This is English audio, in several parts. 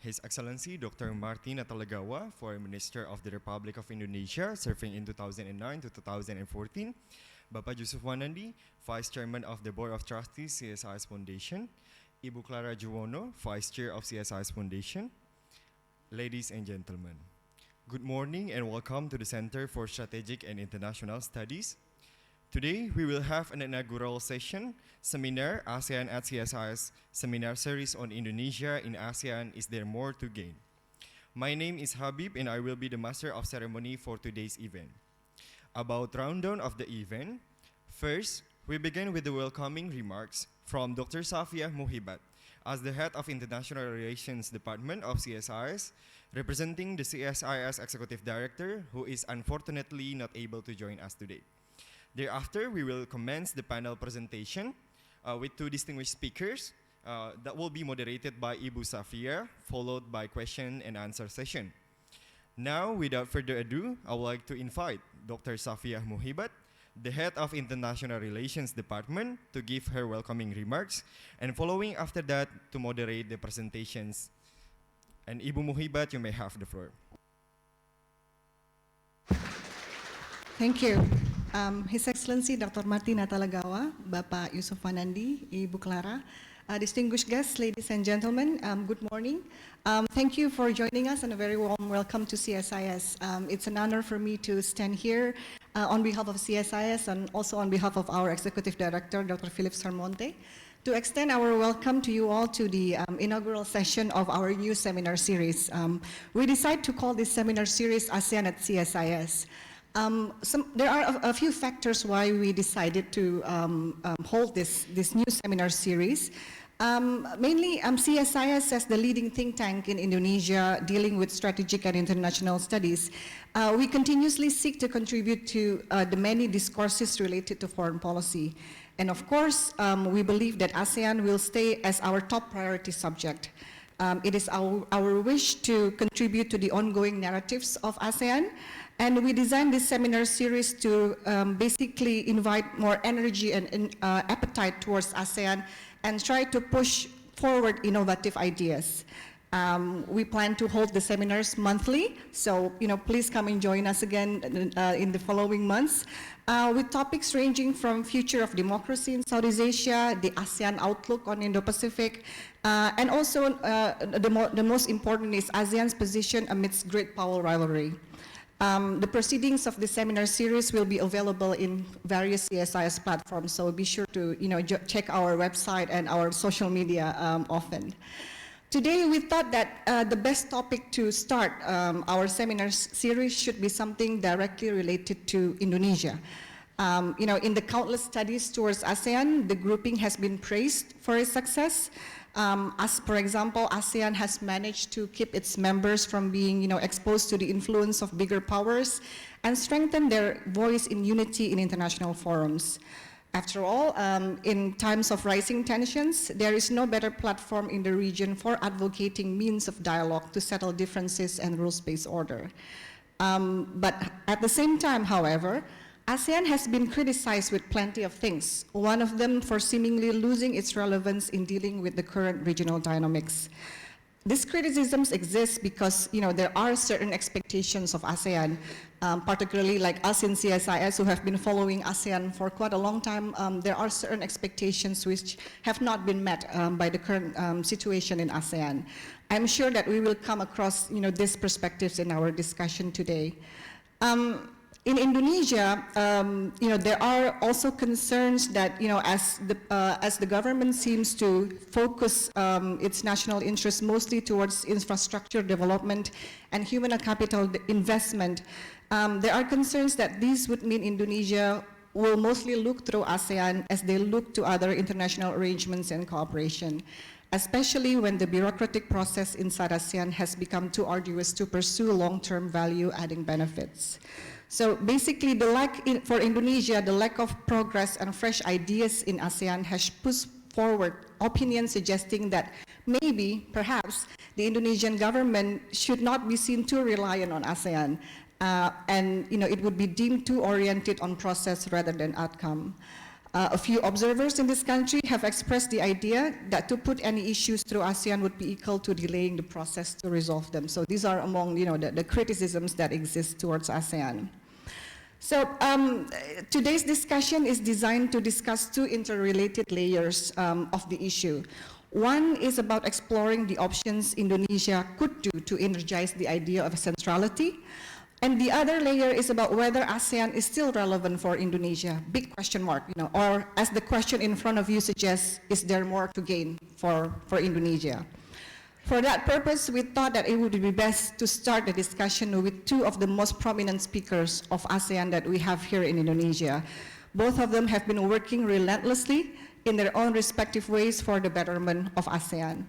His Excellency Dr. Marty Natalegawa, Foreign Minister of the Republic of Indonesia, serving in 2009 to 2014. Bapak Jusuf Wanandi, Vice Chairman of the Board of Trustees, CSIS Foundation. Ibu Clara Juwono, Vice Chair of CSIS Foundation. Ladies and gentlemen, good morning and welcome to the Center for Strategic and International Studies. Today, we will have an inaugural session, seminar, ASEAN at CSIS, seminar series on Indonesia in ASEAN, Is There More to Gain? My name is Habib and I will be the master of ceremony for today's event. About rundown of the event, first, we begin with the welcoming remarks from Dr. Shafiah Muhibat, as the head of International Relations Department of CSIS, representing the CSIS Executive Director, who is unfortunately not able to join us today. Thereafter, we will commence the panel presentation with two distinguished speakers that will be moderated by Ibu Shafiah, followed by question and answer session. Now, without further ado, I would like to invite Dr. Shafiah Muhibat, the head of International Relations Department, to give her welcoming remarks, and following after that, to moderate the presentations. And Ibu Muhibat, you may have the floor. Thank you. His Excellency Dr. Marty Natalegawa, Bapak Jusuf Wanandi, Ibu Clara, distinguished guests, ladies and gentlemen, good morning. Thank you for joining us and a very warm welcome to CSIS. It's an honor for me to stand here on behalf of CSIS and also on behalf of our Executive Director, Dr. Philip Sarmonte, to extend our welcome to you all to the inaugural session of our new seminar series. We decided to call this seminar series ASEAN at CSIS. There are a few factors why we decided to hold this new seminar series. Mainly, CSIS as the leading think tank in Indonesia dealing with strategic and international studies, we continuously seek to contribute to the many discourses related to foreign policy. And of course, we believe that ASEAN will stay as our top priority subject. It is our wish to contribute to the ongoing narratives of ASEAN. And we designed this seminar series to basically invite more energy and appetite towards ASEAN and try to push forward innovative ideas. We plan to hold the seminars monthly, so please come and join us again in the following months with topics ranging from future of democracy in Southeast Asia, the ASEAN outlook on Indo-Pacific, and also the most important is ASEAN's position amidst great power rivalry. The proceedings of the seminar series will be available in various CSIS platforms, so be sure to check our website and our social media often. Today we thought that the best topic to start our seminar series should be something directly related to Indonesia. In the countless studies towards ASEAN, the grouping has been praised for its success. As for example, ASEAN has managed to keep its members from being exposed to the influence of bigger powers and strengthen their voice in unity in international forums. After all, in times of rising tensions, there is no better platform in the region for advocating means of dialogue to settle differences and rules-based order. But at the same time, however, ASEAN has been criticized with plenty of things, one of them for seemingly losing its relevance in dealing with the current regional dynamics. These criticisms exist because there are certain expectations of ASEAN, particularly like us in CSIS who have been following ASEAN for quite a long time. There are certain expectations which have not been met by the current situation in ASEAN. I'm sure that we will come across these perspectives in our discussion today. In Indonesia, there are also concerns that, as the government seems to focus its national interest mostly towards infrastructure development and human capital investment, there are concerns that these would mean Indonesia will mostly look through ASEAN as they look to other international arrangements and cooperation, especially when the bureaucratic process inside ASEAN has become too arduous to pursue long-term value-adding benefits. So basically, for Indonesia, the lack of progress and fresh ideas in ASEAN has pushed forward opinions suggesting that maybe, perhaps, the Indonesian government should not be seen too reliant on ASEAN, and it would be deemed too oriented on process rather than outcome. A few observers in this country have expressed the idea that to put any issues through ASEAN would be equal to delaying the process to resolve them. So these are among the criticisms that exist towards ASEAN. So today's discussion is designed to discuss two interrelated layers of the issue. One is about exploring the options Indonesia could do to energize the idea of centrality. And the other layer is about whether ASEAN is still relevant for Indonesia, big question mark, or as the question in front of you suggests, is there more to gain for Indonesia? For that purpose, we thought that it would be best to start the discussion with two of the most prominent speakers of ASEAN that we have here in Indonesia. Both of them have been working relentlessly in their own respective ways for the betterment of ASEAN.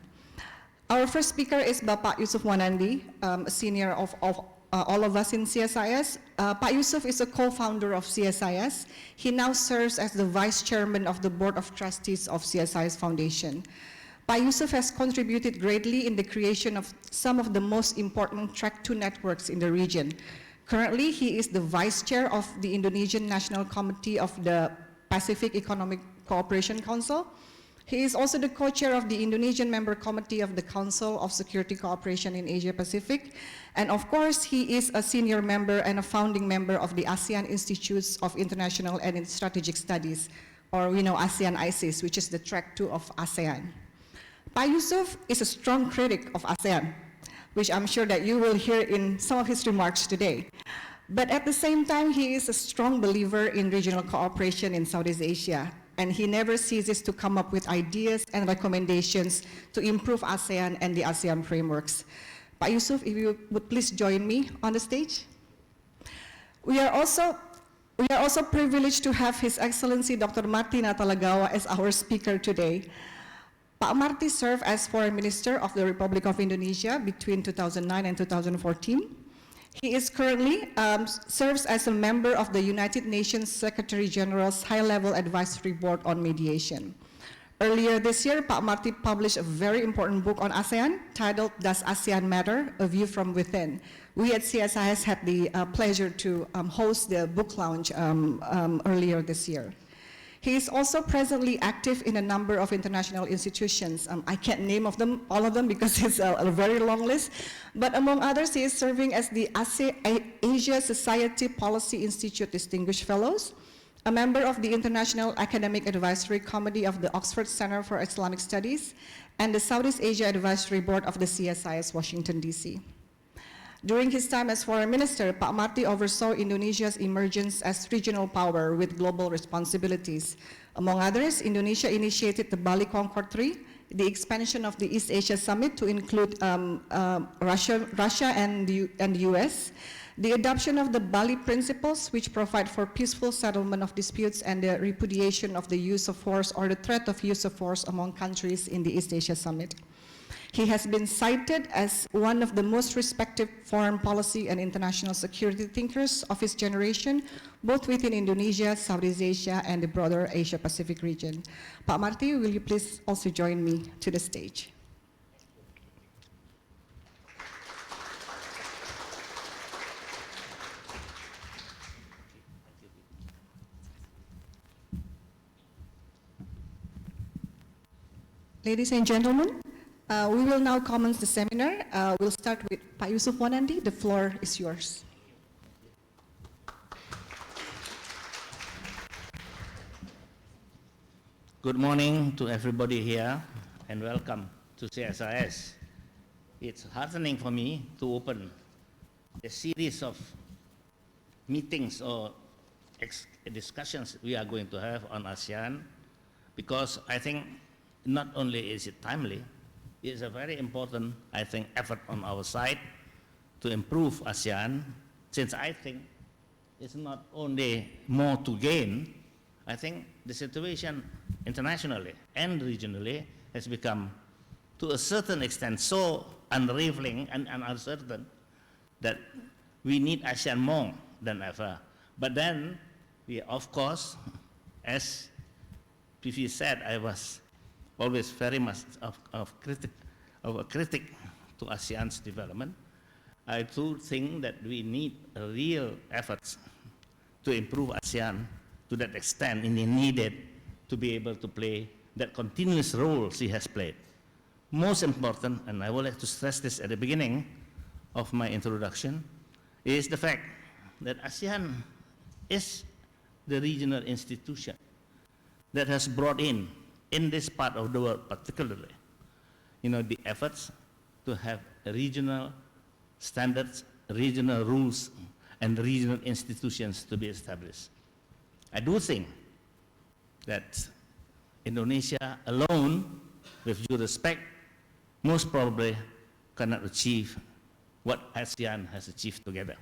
Our first speaker is Bapak Jusuf Wanandi, a senior of all of us in CSIS. Pak Jusuf is a co-founder of CSIS. He now serves as the vice chairman of the board of trustees of CSIS Foundation. Pak Jusuf has contributed greatly in the creation of some of the most important Track 2 networks in the region. Currently, he is the vice chair of the Indonesian National Committee of the Pacific Economic Cooperation Council. He is also the co-chair of the Indonesian Member Committee of the Council of Security Cooperation in Asia Pacific. And of course, he is a senior member and a founding member of the ASEAN Institutes of International and Strategic Studies, or ASEAN CSIS, which is the Track 2 of ASEAN. Pak Jusuf is a strong critic of ASEAN, which I'm sure that you will hear in some of his remarks today. But at the same time, he is a strong believer in regional cooperation in Southeast Asia, and he never ceases to come up with ideas and recommendations to improve ASEAN and the ASEAN frameworks. Pak Jusuf, if you would please join me on the stage. We are also privileged to have His Excellency Dr. Marty Natalegawa as our speaker today. Pak Marty served as Foreign Minister of the Republic of Indonesia between 2009 and 2014. He is currently serves as a member of the United Nations Secretary General's High-Level Advisory Board on Mediation. Earlier this year, Pak Marty published a very important book on ASEAN titled Does ASEAN Matter? A View from Within. We at CSIS had the pleasure to host the book launch earlier this year. He is also presently active in a number of international institutions. I can't name all of them because it's a very long list. But among others, he is serving as the Asia Society Policy Institute Distinguished Fellows, a member of the International Academic Advisory Committee of the Oxford Center for Islamic Studies, and the Southeast Asia Advisory Board of the CSIS Washington, D.C. During his time as Foreign Minister, Pak Marty oversaw Indonesia's emergence as regional power with global responsibilities. Among others, Indonesia initiated the Bali Concord 3, the expansion of the East Asia Summit to include Russia and the US, the adoption of the Bali Principles, which provide for peaceful settlement of disputes and the repudiation of the use of force or the threat of use of force among countries in the East Asia Summit. He has been cited as one of the most respected foreign policy and international security thinkers of his generation, both within Indonesia, Southeast Asia, and the broader Asia-Pacific region. Pak Marty, will you please also join me to the stage? Ladies and gentlemen, we will now commence the seminar. We'll start with Pak Jusuf Wanandi. The floor is yours. Good morning to everybody here and welcome to CSIS. It's heartening for me to open a series of meetings or discussions we are going to have on ASEAN, because I think not only is it timely, it's a very important, I think, effort on our side to improve ASEAN, since I think it's not only more to gain. I think the situation internationally and regionally has become, to a certain extent, so unraveling and uncertain that we need ASEAN more than ever. But then, we, of course, as PV said, I was always very much of a critic to ASEAN's development. I do think that we need real efforts to improve ASEAN to that extent in the needed to be able to play that continuous role she has played. Most important, and I would like to stress this at the beginning of my introduction, is the fact that ASEAN is the regional institution that has brought in this part of the world particularly, the efforts to have regional standards, regional rules, and regional institutions to be established. I do think that Indonesia alone, with due respect, most probably cannot achieve what ASEAN has achieved together.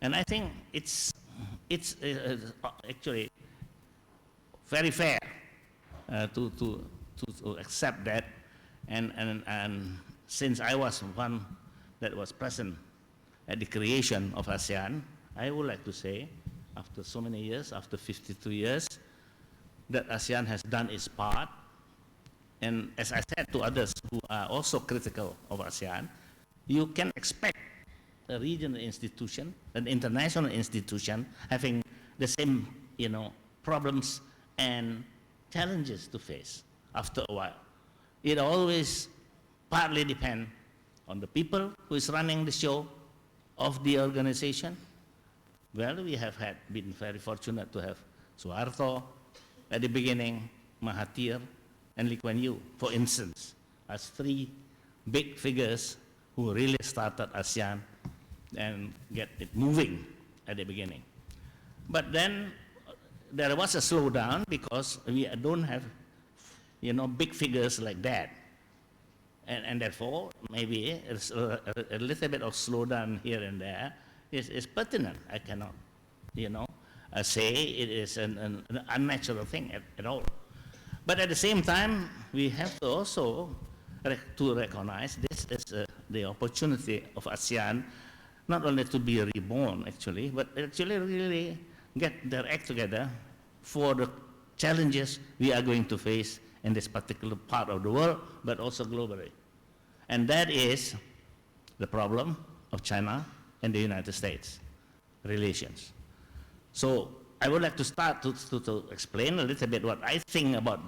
And I think it's actually very fair to accept that. And since I was one that was present at the creation of ASEAN, I would like to say, after so many years, after 52 years, that ASEAN has done its part. And as I said to others who are also critical of ASEAN, you can expect a regional institution, an international institution, having the same, problems and challenges to face after a while. It always partly depends on the people who is running the show of the organization. Well, we have been very fortunate to have Suharto at the beginning, Mahathir, and Lee Kuan Yew, for instance, as three big figures who really started ASEAN and get it moving at the beginning. But then there was a slowdown because we don't have, big figures like that. And therefore, maybe a little bit of slowdown here and there is pertinent. I cannot, say it is an unnatural thing at all. But at the same time, we have to also recognize this as the opportunity of ASEAN, not only to be reborn, actually, but actually really get their act together for the challenges we are going to face in this particular part of the world, but also globally. And that is the problem of China and the United States relations. So I would like to start to explain a little bit what I think about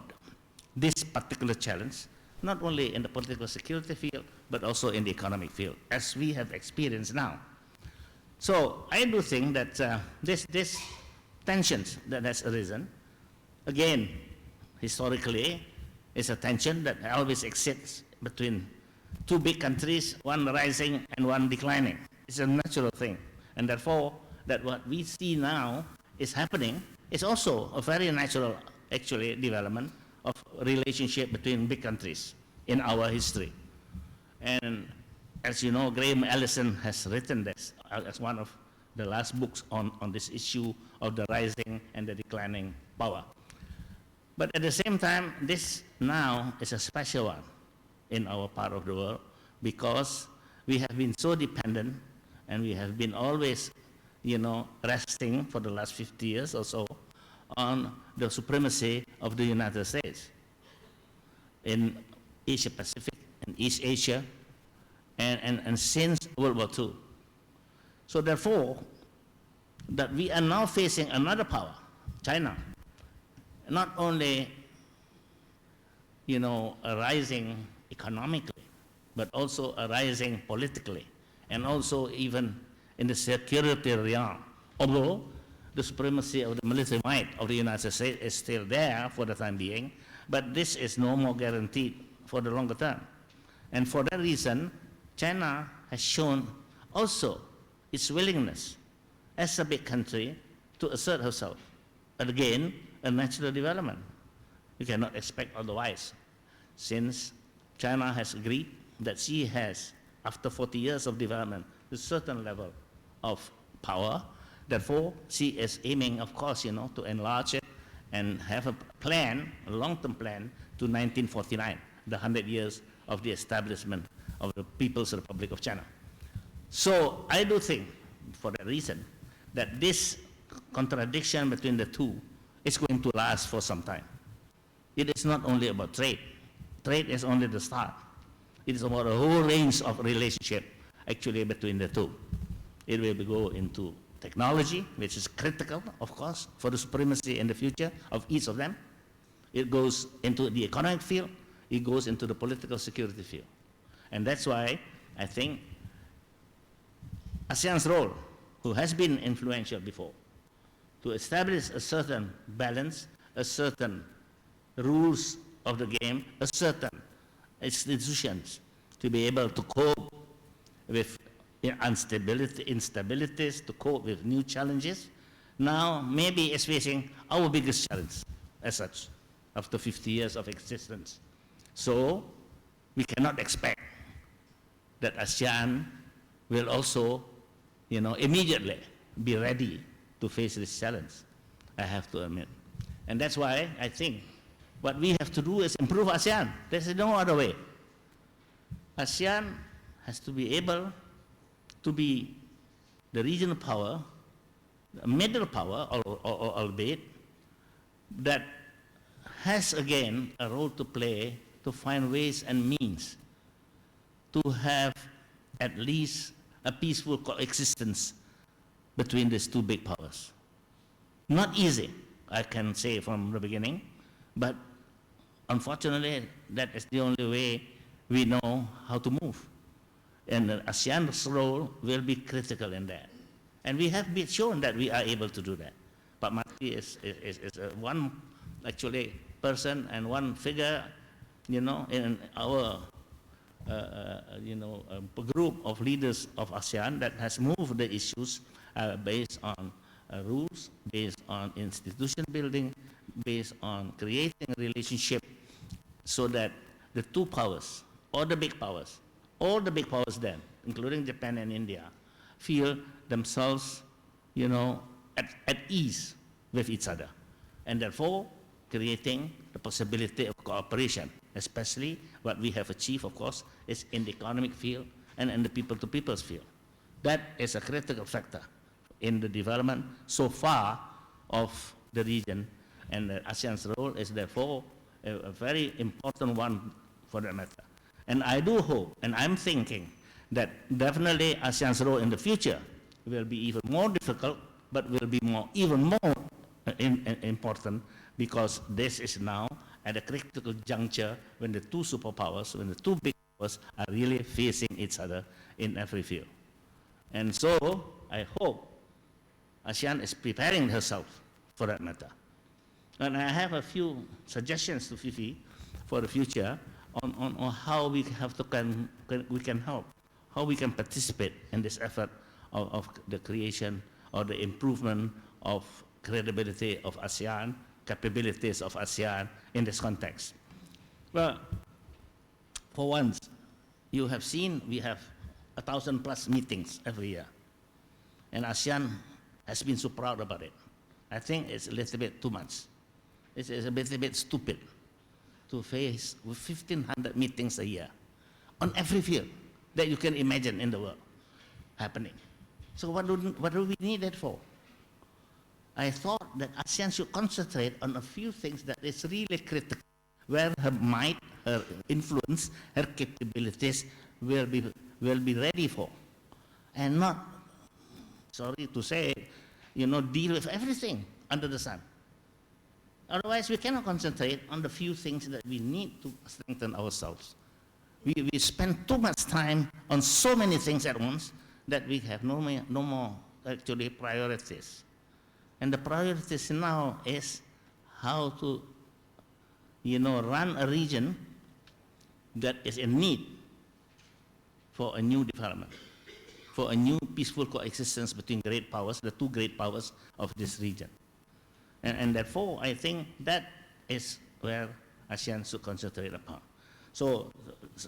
this particular challenge, not only in the political security field, but also in the economic field, as we have experienced now. So I do think that this tensions that has arisen, again, historically, is a tension that always exists between two big countries, one rising and one declining. It's a natural thing. And therefore, that what we see now is happening is also a very natural, actually, development of relationship between big countries in our history. And as you know, Graham Allison has written this as one of the last books on this issue of the rising and the declining power. But at the same time, this now is a special one in our part of the world because we have been so dependent and we have been always, resting for the last 50 years or so on the supremacy of the United States in Asia Pacific and East Asia and since World War II. So therefore, that we are now facing another power, China, not only, rising economically, but also rising politically, and also even in the security realm. Although the supremacy of the military might of the United States is still there for the time being, but this is no more guaranteed for the longer term. And for that reason, China has shown also its willingness as a big country to assert herself. But again, a natural development. You cannot expect otherwise, since China has agreed that she has, after 40 years of development, a certain level of power. Therefore, she is aiming, of course, to enlarge it and have a plan, a long-term plan, to 1949, the 100 years of the establishment of the People's Republic of China. So I do think, for that reason, that this contradiction between the two is going to last for some time. It is not only about trade. Trade is only the start. It is about a whole range of relationship actually between the two. It will go into technology, which is critical, of course, for the supremacy in the future of each of them, It goes into the economic field, it goes into the political security field. And that's why I think ASEAN's role, who has been influential before, to establish a certain balance, a certain rules of the game, a certain institutions to be able to cope with instabilities, to cope with new challenges, now maybe is facing our biggest challenge as such after 50 years of existence. So we cannot expect that ASEAN will also, immediately be ready to face this challenge, I have to admit. And that's why I think what we have to do is improve ASEAN. There's no other way. ASEAN has to be able to be the regional power, a middle power, albeit, that has again a role to play to find ways and means to have at least a peaceful coexistence between these two big powers. Not easy, I can say from the beginning, but unfortunately, that is the only way we know how to move. And ASEAN's role will be critical in that. And we have been shown that we are able to do that. But Marty is one, actually, person and one figure, in our group of leaders of ASEAN that has moved the issues based on rules, based on institution building, based on creating a relationship so that the two powers, all the big powers then, including Japan and India, feel themselves, at ease with each other. And therefore, creating the possibility of cooperation, especially what we have achieved, of course, is in the economic field and in the people-to-people's field. That is a critical factor in the development so far of the region, and ASEAN's role is therefore a very important one for that matter. And I do hope, and I'm thinking, that definitely ASEAN's role in the future will be even more difficult, but will be even more important, because this is now at a critical juncture when the two superpowers, when the two big powers are really facing each other in every field. And so I hope ASEAN is preparing herself for that matter. And I have a few suggestions to Fifi for the future on how we can help, how we can participate in this effort of the creation or the improvement of credibility of ASEAN, capabilities of ASEAN in this context. Well, for once, you have seen we have 1,000+ meetings every year. And ASEAN has been so proud about it. I think it's a little bit too much. It's a little bit stupid to face with 1,500 meetings a year on every field that you can imagine in the world happening. So what do we need that for? I thought that ASEAN should concentrate on a few things that is really critical, where her might, her influence, her capabilities will be ready for, and not, sorry to say, deal with everything under the sun. Otherwise, we cannot concentrate on the few things that we need to strengthen ourselves. We spend too much time on so many things at once that we have no more actually priorities. And the priorities now is how to, run a region that is in need for a new development, for a new peaceful coexistence between great powers, the two great powers of this region. And therefore, I think that is where ASEAN should concentrate upon. So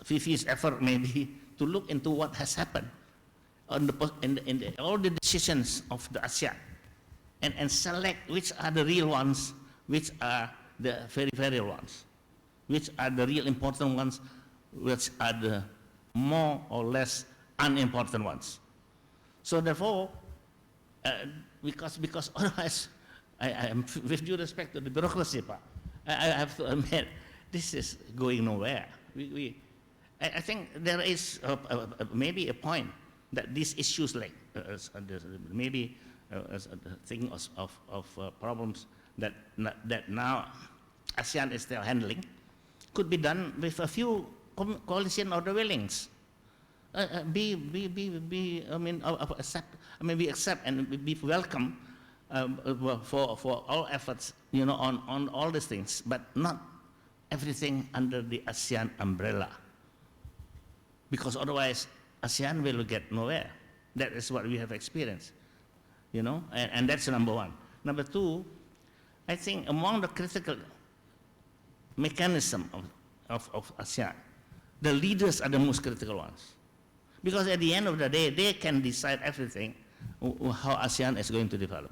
Fifi's effort may be to look into what has happened in all the decisions of the ASEAN, and select which are the real ones, which are the very, very ones, which are the real important ones, which are the more or less unimportant ones. So therefore, because otherwise, I am, with due respect to the bureaucracy part, I have to admit, this is going nowhere. I think there is maybe a point that these issues like maybe a thing of problems that now ASEAN is still handling, could be done with a few coalition of the willings. We accept and be welcome for all efforts, on all these things, but not everything under the ASEAN umbrella. Because otherwise, ASEAN will get nowhere. That is what we have experienced, and that's number one. Number two, I think among the critical mechanism of ASEAN, the leaders are the most critical ones. Because at the end of the day, they can decide everything, how ASEAN is going to develop.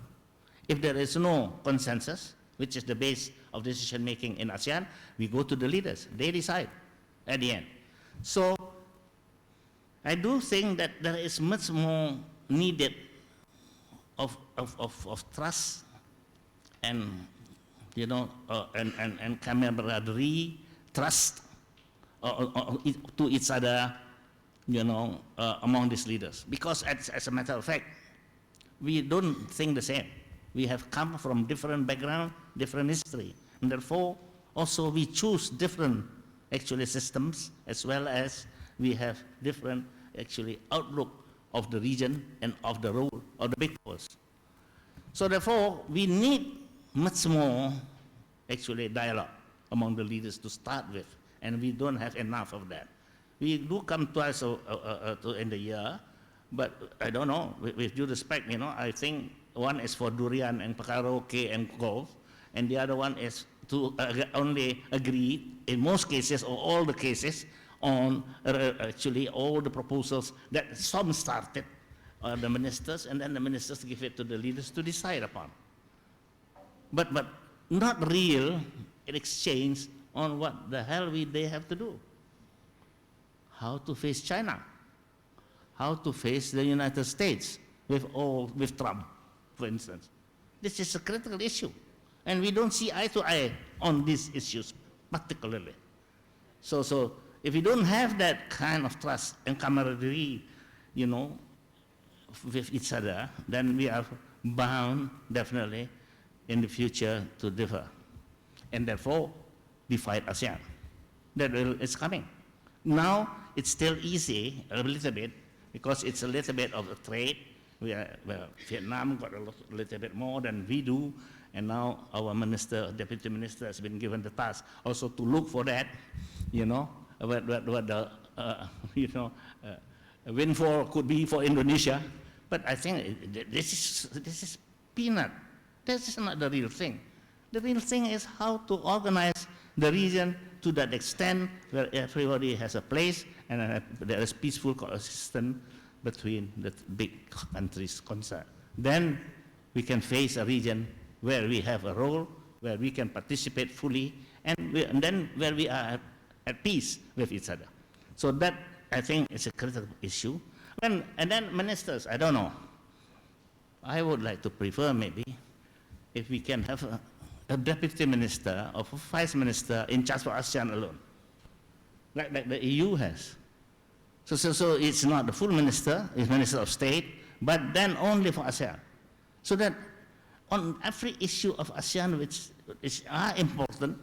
If there is no consensus, which is the base of decision making in ASEAN, we go to the leaders. They decide at the end. So I do think that there is much more needed of trust and and camaraderie, trust to each other, among these leaders. Because as a matter of fact, we don't think the same. We have come from different background, different history, and therefore also we choose different systems, as well as we have different outlook of the region and of the role of the big powers. So therefore, we need much more dialogue among the leaders to start with, and we don't have enough of that. We do come twice in the year, but I don't know, with due respect, I think one is for durian and karaoke and golf, and the other one is to only agree, in most cases or all the cases, on all the proposals that some started, the ministers, and then the ministers give it to the leaders to decide upon. But not real in exchange on what the hell they have to do. How to face China, how to face the United States with Trump, for instance. This is a critical issue, and we don't see eye to eye on these issues particularly. So if we don't have that kind of trust and camaraderie, with each other, then we are bound definitely in the future to differ, and therefore divide ASEAN. That is coming. Now it's still easy a little bit because it's a little bit of a trade. Vietnam got a little bit more than we do, and now our deputy minister has been given the task also to look for that, what the windfall could be for Indonesia. But I think this is peanut. This is not the real thing. The real thing is how to organize the region to that extent where everybody has a place and there is peaceful coexistence between the big countries concerned. Then we can face a region where we have a role, where we can participate fully, and then where we are at peace with each other. So that, I think, is a critical issue. And then ministers, I don't know. I would like to prefer maybe if we can have a deputy minister or a vice minister in charge for ASEAN alone, like the EU has. So it's not the full minister, it's minister of state, but then only for ASEAN. So that on every issue of ASEAN which is important,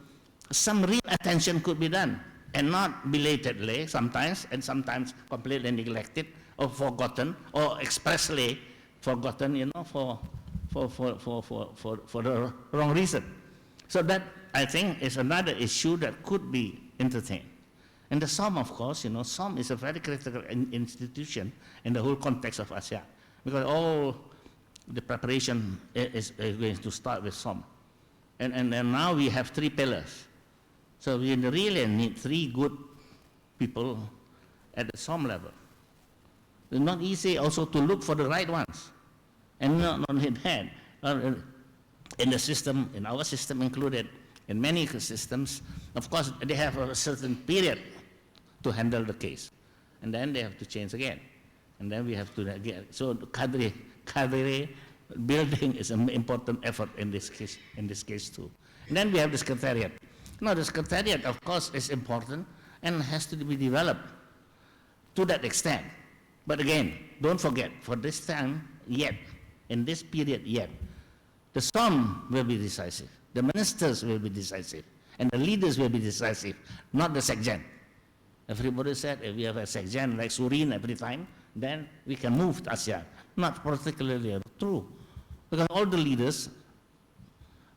some real attention could be done, and not belatedly sometimes, and sometimes completely neglected or forgotten, or expressly forgotten, for the wrong reason. So that, I think, is another issue that could be entertained. And the SOM, of course, SOM is a very critical institution in the whole context of ASEAN, because all the preparation is going to start with SOM. And now we have 3 pillars. So we really need 3 good people at the SOM level. It's not easy also to look for the right ones. And not only that, in the system, in our system included, in many systems, of course, they have a certain period to handle the case. And then they have to change again. And then we have to again. So cadre building is an important effort in this case too. And then we have the secretariat. Now the secretariat, of course, is important and has to be developed to that extent. But again, don't forget, for this time yet, in this period yet, the SOM will be decisive. The ministers will be decisive. And the leaders will be decisive, not the Sekjen. Everybody said if we have a Sekjen like Surin every time, then we can move to ASEAN. Not particularly true. Because all the leaders,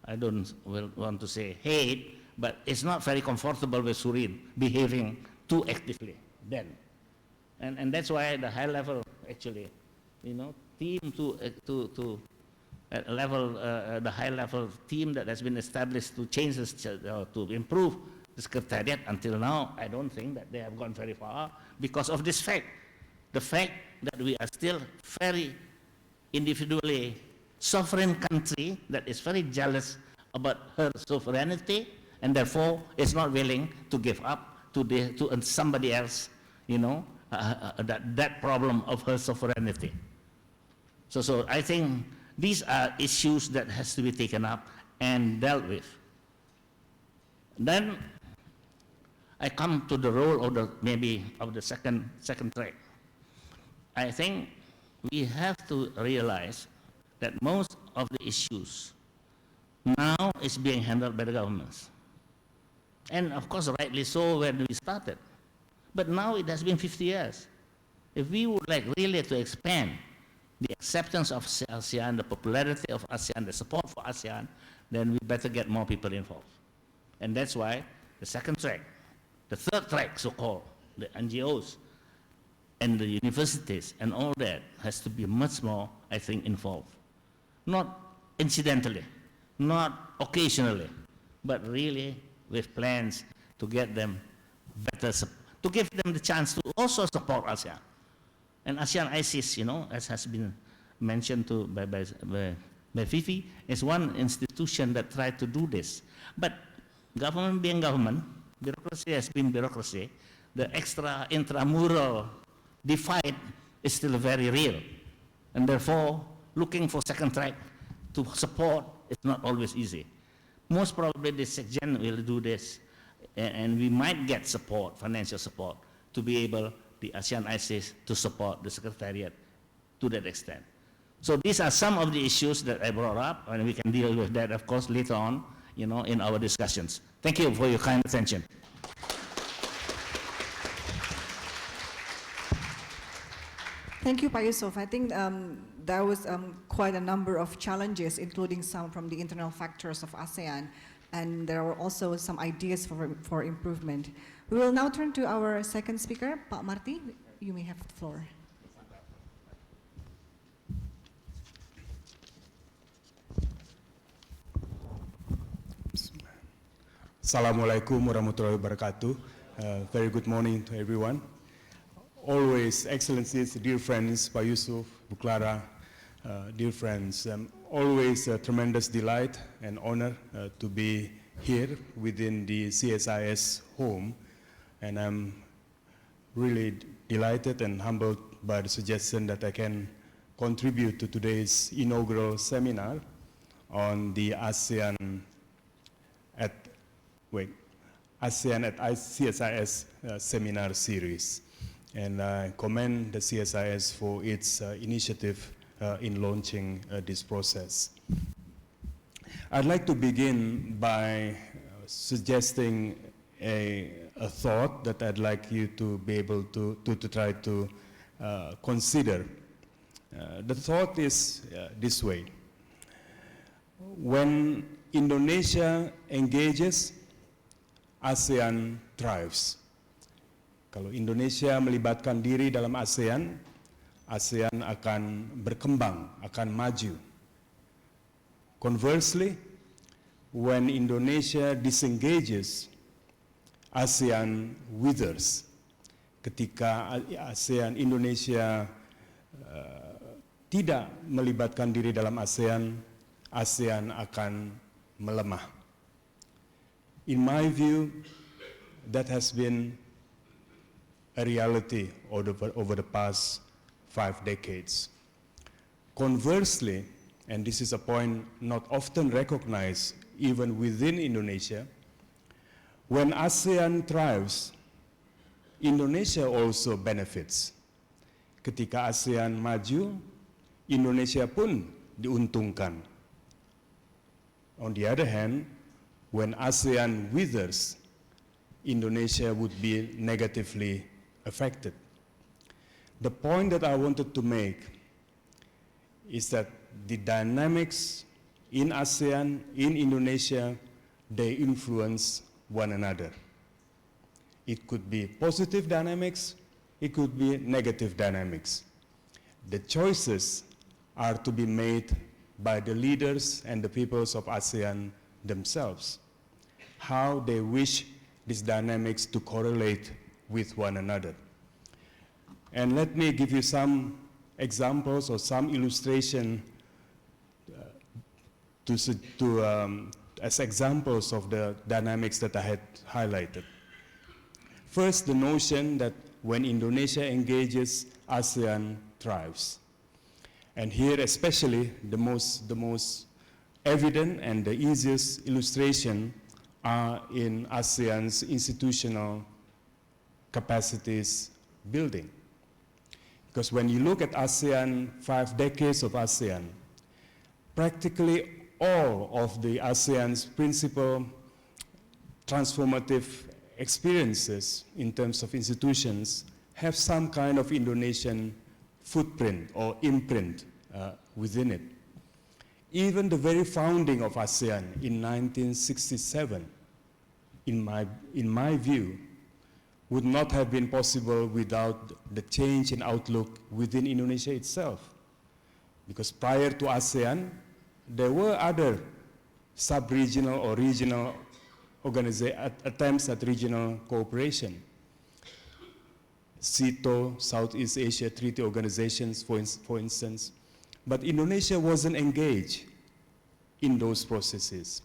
I don't want to say hate, but it's not very comfortable with Surin behaving too actively then. And that's why the high level, actually, team the high level team that has been established to change this, to improve the secretariat, until now, I don't think that they have gone very far because of this fact. The fact that we are still very individually sovereign country that is very jealous about her sovereignty and therefore is not willing to give up to somebody else, that problem of her sovereignty. So I think these are issues that has to be taken up and dealt with. Then I come to the role of the second track. I think we have to realize that most of the issues now is being handled by the governments. And of course, rightly so when we started. But now it has been 50 years. If we would like really to expand the acceptance of ASEAN, the popularity of ASEAN, the support for ASEAN, then we better get more people involved. And that's why the second track, the third track, so-called, the NGOs and the universities and all that has to be much more, I think, involved. Not incidentally, not occasionally, but really with plans to get them better, to give them the chance to also support ASEAN. And ASEAN CSIS, as has been mentioned by Fifi, is one institution that tried to do this. But government being government, bureaucracy has been bureaucracy, the extra intramural divide is still very real. And therefore, looking for second track to support is not always easy. Most probably the Sekjen will do this, and we might get support, financial support, to be able, the ASEAN CSIS, to support the Secretariat to that extent. So these are some of the issues that I brought up, and we can deal with that, of course, later on, in our discussions. Thank you for your kind attention. Thank you, Pak Jusuf. I think there was quite a number of challenges, including some from the internal factors of ASEAN, and there were also some ideas for improvement. We will now turn to our second speaker, Pak Marty. You may have the floor. Assalamualaikum warahmatullahi wabarakatuh. Very good morning to everyone. Always, Excellencies, dear friends, Pak Jusuf, Bu Clara, dear friends, always a tremendous delight and honor to be here within the CSIS home, and I'm really delighted and humbled by the suggestion that I can contribute to today's inaugural seminar on the ASEAN at CSIS seminar series. And I commend the CSIS for its initiative in launching this process. I'd like to begin by suggesting a thought that I'd like you to be able to try to consider. The thought is this way. When Indonesia engages, ASEAN thrives. Kalau Indonesia melibatkan diri dalam ASEAN, ASEAN akan berkembang, akan maju. Conversely, when Indonesia disengages, ASEAN withers. Ketika Indonesia tidak melibatkan diri dalam ASEAN, ASEAN akan melemah. In my view, that has been a reality over the past 5 decades. Conversely, and this is a point not often recognized even within Indonesia, when ASEAN thrives, Indonesia also benefits. Ketika ASEAN maju, Indonesia pun diuntungkan. On the other hand, when ASEAN withers, Indonesia would be negatively affected. The point that I wanted to make is that the dynamics in ASEAN, in Indonesia, they influence one another. It could be positive dynamics, it could be negative dynamics. The choices are to be made by the leaders and the peoples of ASEAN themselves, how they wish these dynamics to correlate with one another. And let me give you some examples or some illustration as examples of the dynamics that I had highlighted. First, the notion that when Indonesia engages, ASEAN thrives. And here especially the most evident and the easiest illustration are in ASEAN's institutional capacities building. Because when you look at ASEAN, 5 decades of ASEAN, practically all of the ASEAN's principal transformative experiences in terms of institutions have some kind of Indonesian footprint or imprint within it. Even the very founding of ASEAN in 1967, in my view, would not have been possible without the change in outlook within Indonesia itself. Because prior to ASEAN, there were other sub-regional or regional attempts at regional cooperation. SEATO, Southeast Asia Treaty Organizations, for instance. But Indonesia wasn't engaged in those processes.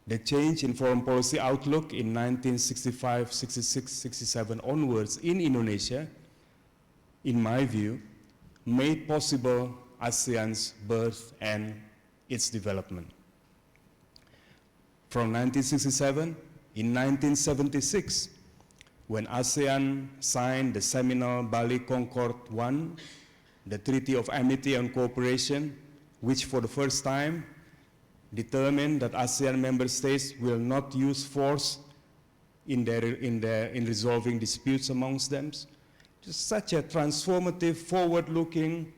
The change in foreign policy outlook in 1965, 66, 67 onwards in Indonesia, in my view, made possible ASEAN's birth and its development. From 1967, in 1976, when ASEAN signed the seminal Bali Concord I, the Treaty of Amity and Cooperation, which for the first time determined that ASEAN member states will not use force in resolving disputes amongst them. Just such a transformative, forward-looking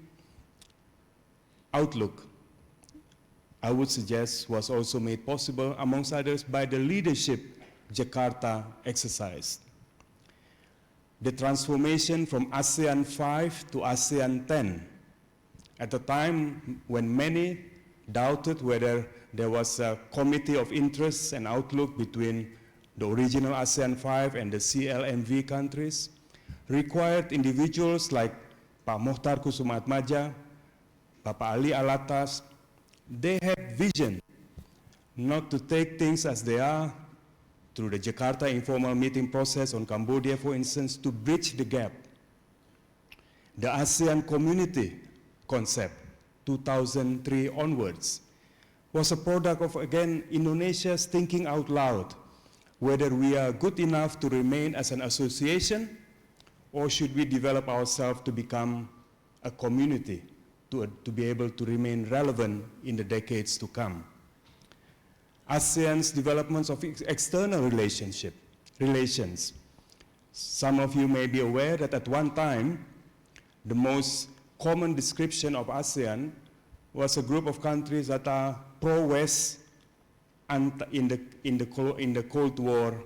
outlook, I would suggest, was also made possible, amongst others, by the leadership Jakarta exercised. The transformation from ASEAN 5 to ASEAN 10, at a time when many doubted whether there was a committee of interests and outlook between the original ASEAN 5 and the CLMV countries, required individuals like Pak Mohtar Kusumaatmadja, Bapak Ali Alatas. They had vision not to take things as they are through the Jakarta informal meeting process on Cambodia, for instance, to bridge the gap. The ASEAN community concept, 2003 onwards, was a product of, again, Indonesia's thinking out loud, whether we are good enough to remain as an association or should we develop ourselves to become a community, to be able to remain relevant in the decades to come. ASEAN's developments of external relations. Some of you may be aware that at one time, the most common description of ASEAN was a group of countries that are pro-West and in the Cold War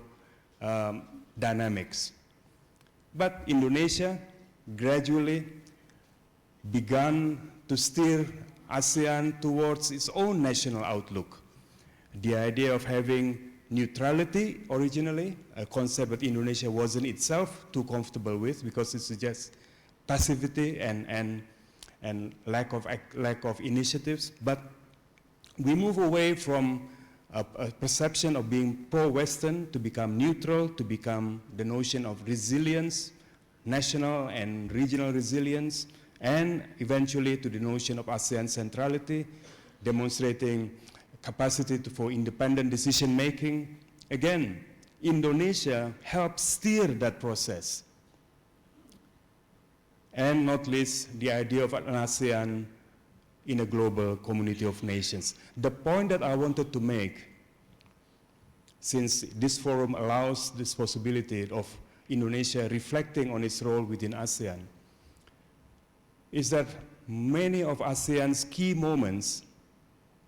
dynamics. But Indonesia gradually began to steer ASEAN towards its own national outlook. The idea of having neutrality originally, a concept that Indonesia wasn't itself too comfortable with because it suggests passivity and lack of initiatives. But we move away from a perception of being pro-Western to become neutral, to become the notion of resilience, national and regional resilience, and eventually to the notion of ASEAN centrality, demonstrating capacity for independent decision-making. Again, Indonesia helped steer that process. And not least, the idea of an ASEAN in a global community of nations. The point that I wanted to make since this forum allows this possibility of Indonesia reflecting on its role within ASEAN, is that many of ASEAN's key moments,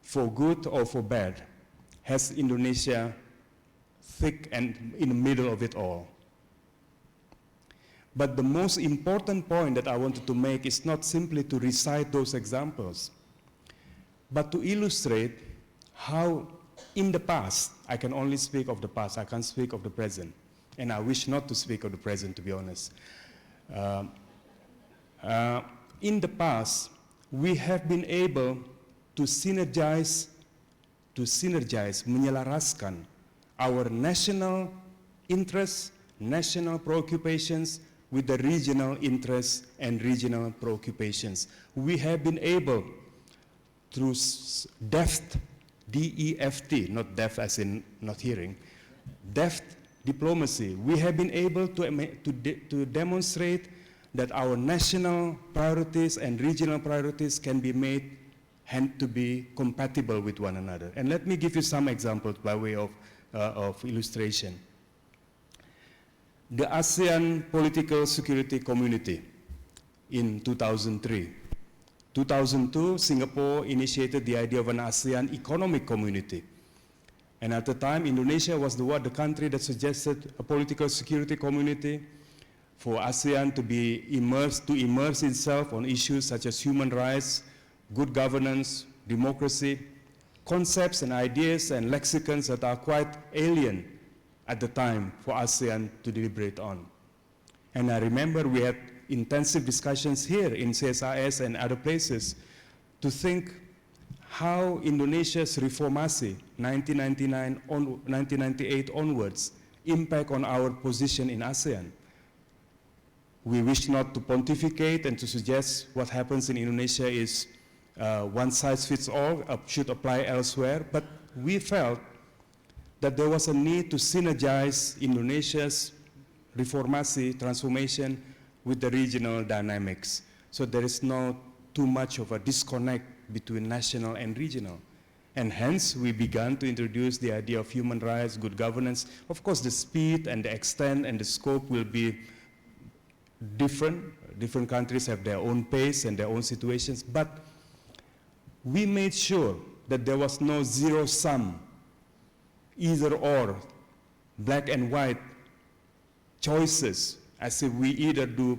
for good or for bad, has Indonesia thick and in the middle of it all. But the most important point that I wanted to make is not simply to recite those examples, but to illustrate how in the past, I can only speak of the past, I can't speak of the present, and I wish not to speak of the present, to be honest. In the past, we have been able to synergize, menyelaraskan our national interests, national preoccupations with the regional interests and regional preoccupations. We have been able, through deft, D-E-F-T, not deaf as in not hearing, deft diplomacy, we have been able to demonstrate that our national priorities and regional priorities can be made and to be compatible with one another. And let me give you some examples by way of illustration. The ASEAN Political Security Community in 2003. 2002, Singapore initiated the idea of an ASEAN Economic Community. And at the time, Indonesia was the country that suggested a political security community for ASEAN to immerse itself on issues such as human rights, good governance, democracy, concepts and ideas and lexicons that are quite alien at the time for ASEAN to deliberate on. And I remember we had intensive discussions here in CSIS and other places to think how Indonesia's reformasi, 1998 onwards, impact on our position in ASEAN. We wish not to pontificate and to suggest what happens in Indonesia is one size fits all, should apply elsewhere, but we felt that there was a need to synergize Indonesia's reformasi, transformation, with the regional dynamics. So there is not too much of a disconnect between national and regional. And hence, we began to introduce the idea of human rights, good governance. Of course, the speed and the extent and the scope will be different. Different countries have their own pace and their own situations, but we made sure that there was no zero-sum, either or, black and white choices, as if we either do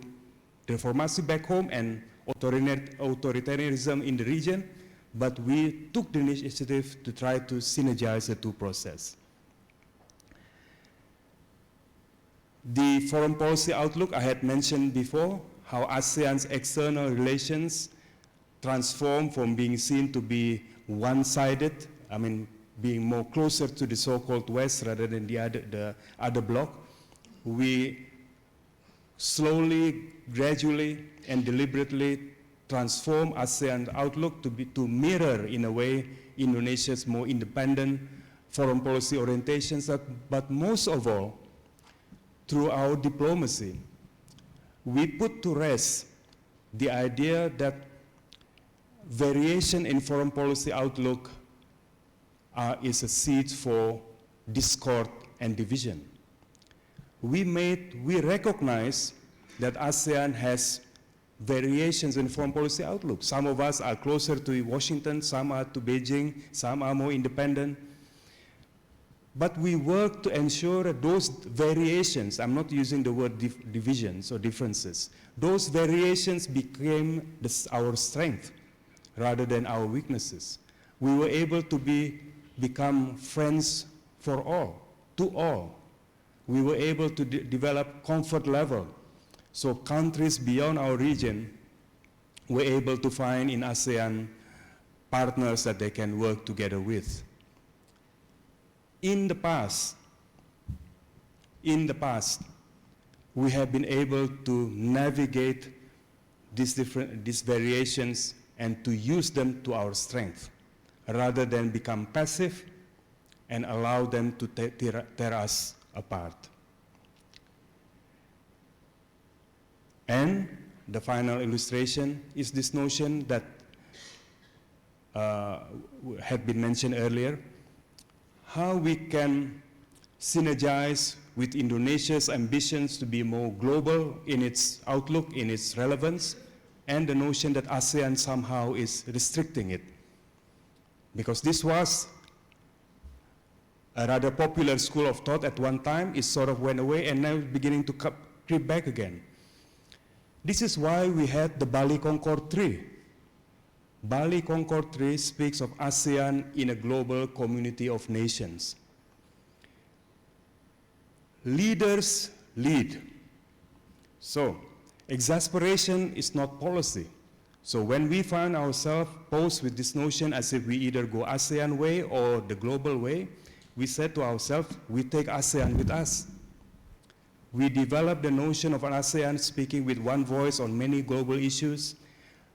reformasi back home and authoritarianism in the region, but we took the initiative to try to synergize the two processes. The foreign policy outlook I had mentioned before, how ASEAN's external relations transformed from being seen to be one-sided, I mean, being more closer to the so-called West rather than the other bloc. We slowly, gradually, and deliberately transform ASEAN's outlook to mirror, in a way, Indonesia's more independent foreign policy orientations, but most of all, through our diplomacy, we put to rest the idea that variation in foreign policy outlook is a seed for discord and division. We recognize that ASEAN has variations in foreign policy outlook. Some of us are closer to Washington, some are to Beijing, some are more independent. But we work to ensure that those variations, I'm not using the word divisions or differences, those variations became our strength rather than our weaknesses. We were able to become friends for all, to all. We were able to develop comfort level. So countries beyond our region were able to find in ASEAN partners that they can work together with. In the past, we have been able to navigate these variations and to use them to our strength, rather than become passive and allow them to tear us apart. And the final illustration is this notion that had been mentioned earlier, how we can synergize with Indonesia's ambitions to be more global in its outlook, in its relevance, and the notion that ASEAN somehow is restricting it. Because this was a rather popular school of thought at one time, it sort of went away and now beginning to creep back again. This is why we had the Bali Concord 3. Bali Concord 3 speaks of ASEAN in a global community of nations. Leaders lead. So, exasperation is not policy. So when we find ourselves posed with this notion as if we either go ASEAN way or the global way, we said to ourselves, we take ASEAN with us. We develop the notion of an ASEAN speaking with one voice on many global issues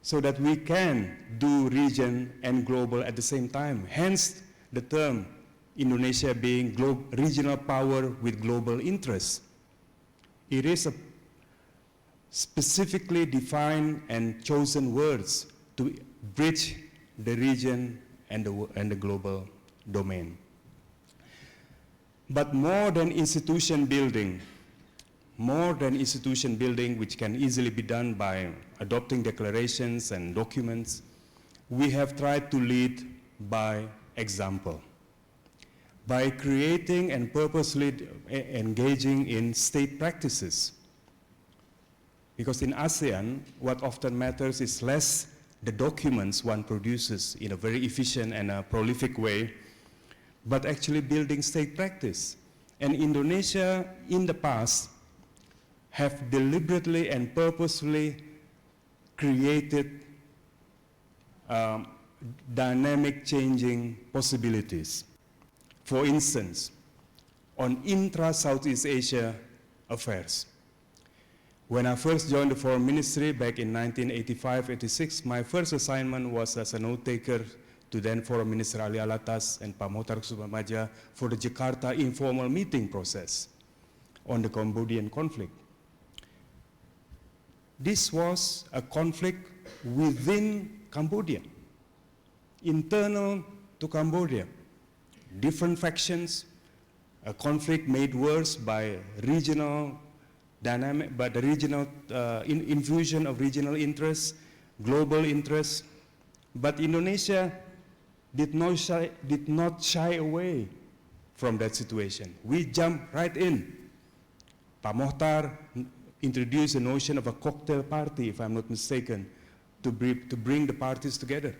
so that we can do region and global at the same time. Hence the term Indonesia being regional power with global interests. It is a specifically defined and chosen words to bridge the region and the global domain. But more than institution building, which can easily be done by adopting declarations and documents, we have tried to lead by example, by creating and purposely engaging in state practices. Because in ASEAN, what often matters is less the documents one produces in a very efficient and a prolific way, but actually building state practice. And Indonesia, in the past, have deliberately and purposefully created dynamic changing possibilities. For instance, on intra-Southeast Asia affairs. When I first joined the Foreign Ministry back in 1985-86, my first assignment was as a note-taker to then Foreign Minister Ali Alatas and Pak Mohtar Sumpahmaja for the Jakarta informal meeting process on the Cambodian conflict. This was a conflict within Cambodia, internal to Cambodia. Different factions, a conflict made worse by regional dynamic, but the regional infusion of regional interests, global interests. But Indonesia did not shy away from that situation. We jumped right in. Pak Mohtar introduced the notion of a cocktail party, if I'm not mistaken, to bring the parties together.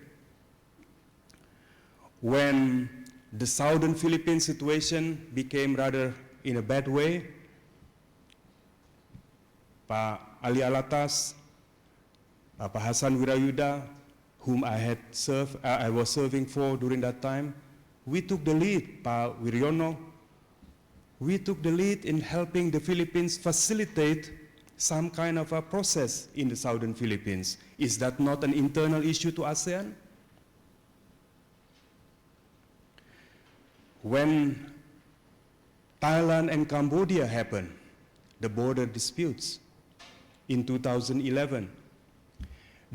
When the southern Philippines situation became rather in a bad way, Pak Ali Alatas, Pak Hasan Wirayuda, whom I was serving for during that time, we took the lead. Pak Wiryono, we took the lead in helping the Philippines facilitate some kind of a process in the southern Philippines. Is that not an internal issue to ASEAN? When Thailand and Cambodia happened, the border disputes in 2011,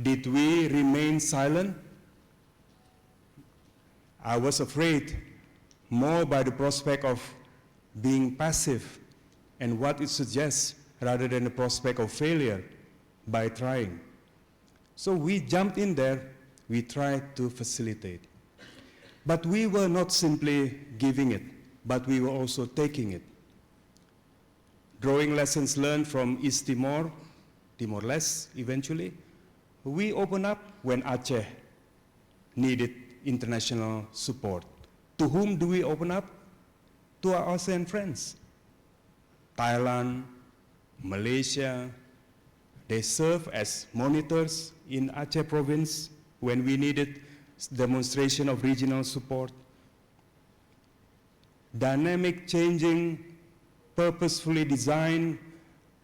did we remain silent? I was afraid more by the prospect of being passive and what it suggests rather than the prospect of failure by trying. So we jumped in there, we tried to facilitate. But we were not simply giving it, but we were also taking it. Drawing lessons learned from East Timor, Timor-Leste eventually, we opened up when Aceh needed international support. To whom do we open up? To our ASEAN friends. Thailand, Malaysia, they serve as monitors in Aceh province when we needed demonstration of regional support. Dynamic changing, purposefully designed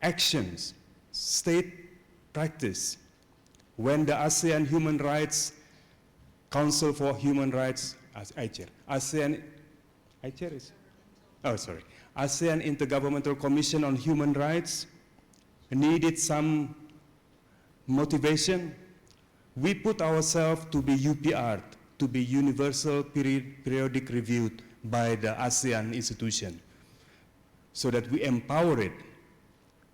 actions, state practice. When the ASEAN Human Rights Council for Human Rights, ASEAN Intergovernmental Commission on Human Rights needed some motivation, we put ourselves to be UPR, to be universal periodic reviewed by the ASEAN institution. so that we empower it.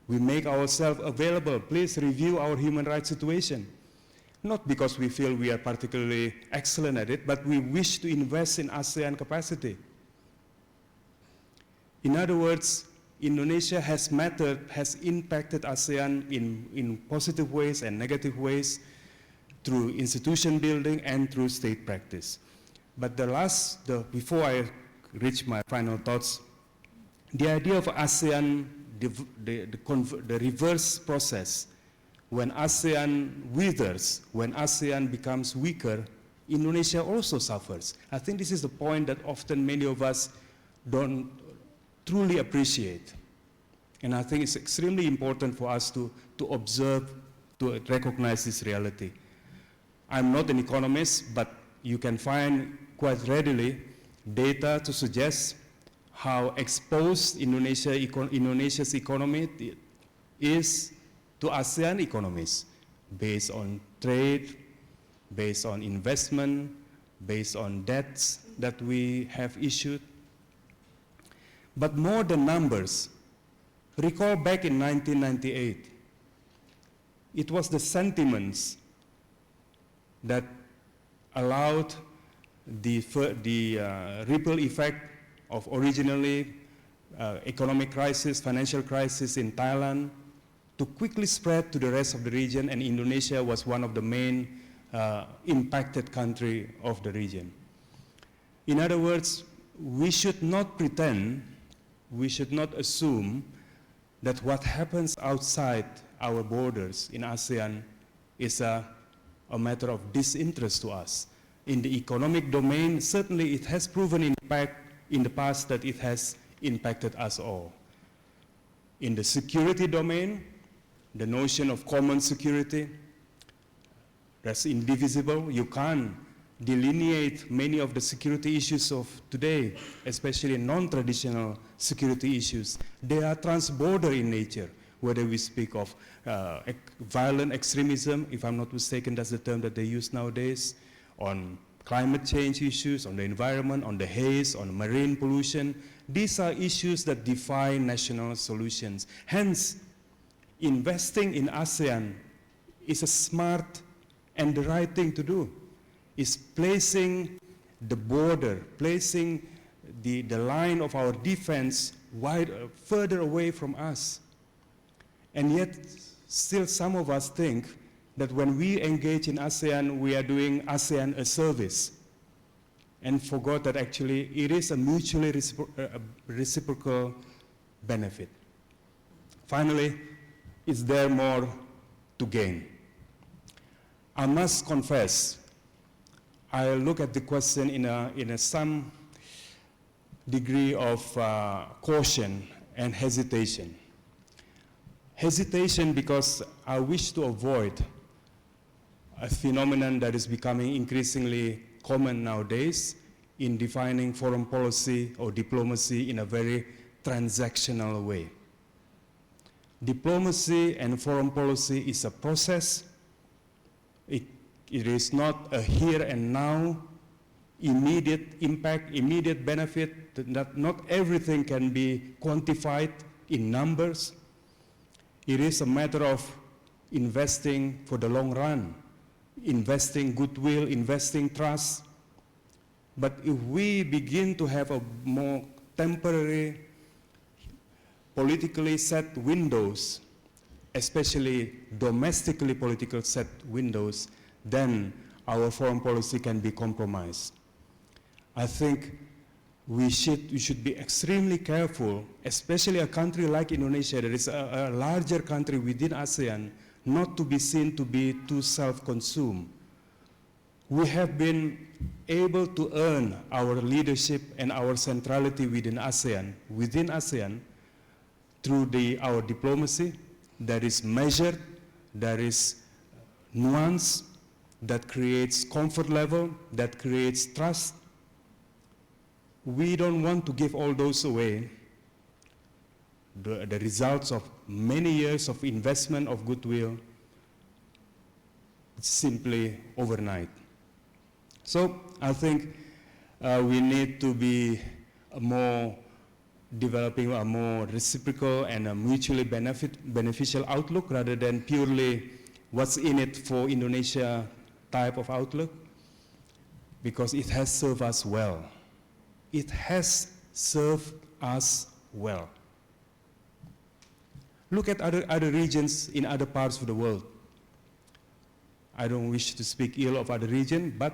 We make ourselves available. Please review our human rights situation. Not because we feel we are particularly excellent at it, but we wish to invest in ASEAN capacity. In other words, Indonesia has impacted ASEAN in positive ways and negative ways through institution building and through state practice. But before I reach my final thoughts, the idea of ASEAN, the reverse process, when ASEAN withers, when ASEAN becomes weaker, Indonesia also suffers. I think this is the point that often many of us don't truly appreciate. And I think it's extremely important for us to observe, to recognize this reality. I'm not an economist, but you can find quite readily data to suggest how exposed Indonesia's economy is to ASEAN economies, based on trade, based on investment, based on debts that we have issued. But more than numbers, recall back in 1998, it was the sentiments that allowed the ripple effect of originally economic crisis, financial crisis in Thailand to quickly spread to the rest of the region, and Indonesia was one of the main impacted country of the region. In other words, we should not pretend, we should not assume that what happens outside our borders in ASEAN is a matter of disinterest to us. In the economic domain, certainly it has proven impact in the past that it has impacted us all. In the security domain, the notion of common security, that's indivisible. You can't delineate many of the security issues of today, especially non-traditional security issues. They are transborder in nature, whether we speak of violent extremism, if I'm not mistaken, that's the term that they use nowadays, on climate change issues, on the environment, on the haze, on marine pollution. These are issues that defy national solutions. Hence, investing in ASEAN is a smart and the right thing to do. Is placing the border, placing the line of our defense further away from us. And yet, still some of us think that when we engage in ASEAN, we are doing ASEAN a service, and forgot that actually it is a mutually reciprocal benefit. Finally, is there more to gain? I must confess, I look at the question in some degree of caution and hesitation. Hesitation because I wish to avoid a phenomenon that is becoming increasingly common nowadays in defining foreign policy or diplomacy in a very transactional way. Diplomacy and foreign policy is a process. It is not a here and now, immediate impact, immediate benefit, that not everything can be quantified in numbers. It is a matter of investing for the long run, investing goodwill, investing trust. But if we begin to have a more temporary, politically set windows, especially domestically political set windows, then our foreign policy can be compromised. I think we should be extremely careful, especially a country like Indonesia, that is a larger country within ASEAN, not to be seen to be too self-consumed. We have been able to earn our leadership and our centrality within ASEAN through our diplomacy that is measured, that is nuanced, that creates comfort level, that creates trust. We don't want to give all those away, the results of many years of investment of goodwill, simply overnight. So I think we need to be more developing a more reciprocal and a mutually beneficial outlook rather than purely what's in it for Indonesia type of outlook, because it has served us well. It has served us well. Look at other regions in other parts of the world. I don't wish to speak ill of other regions, but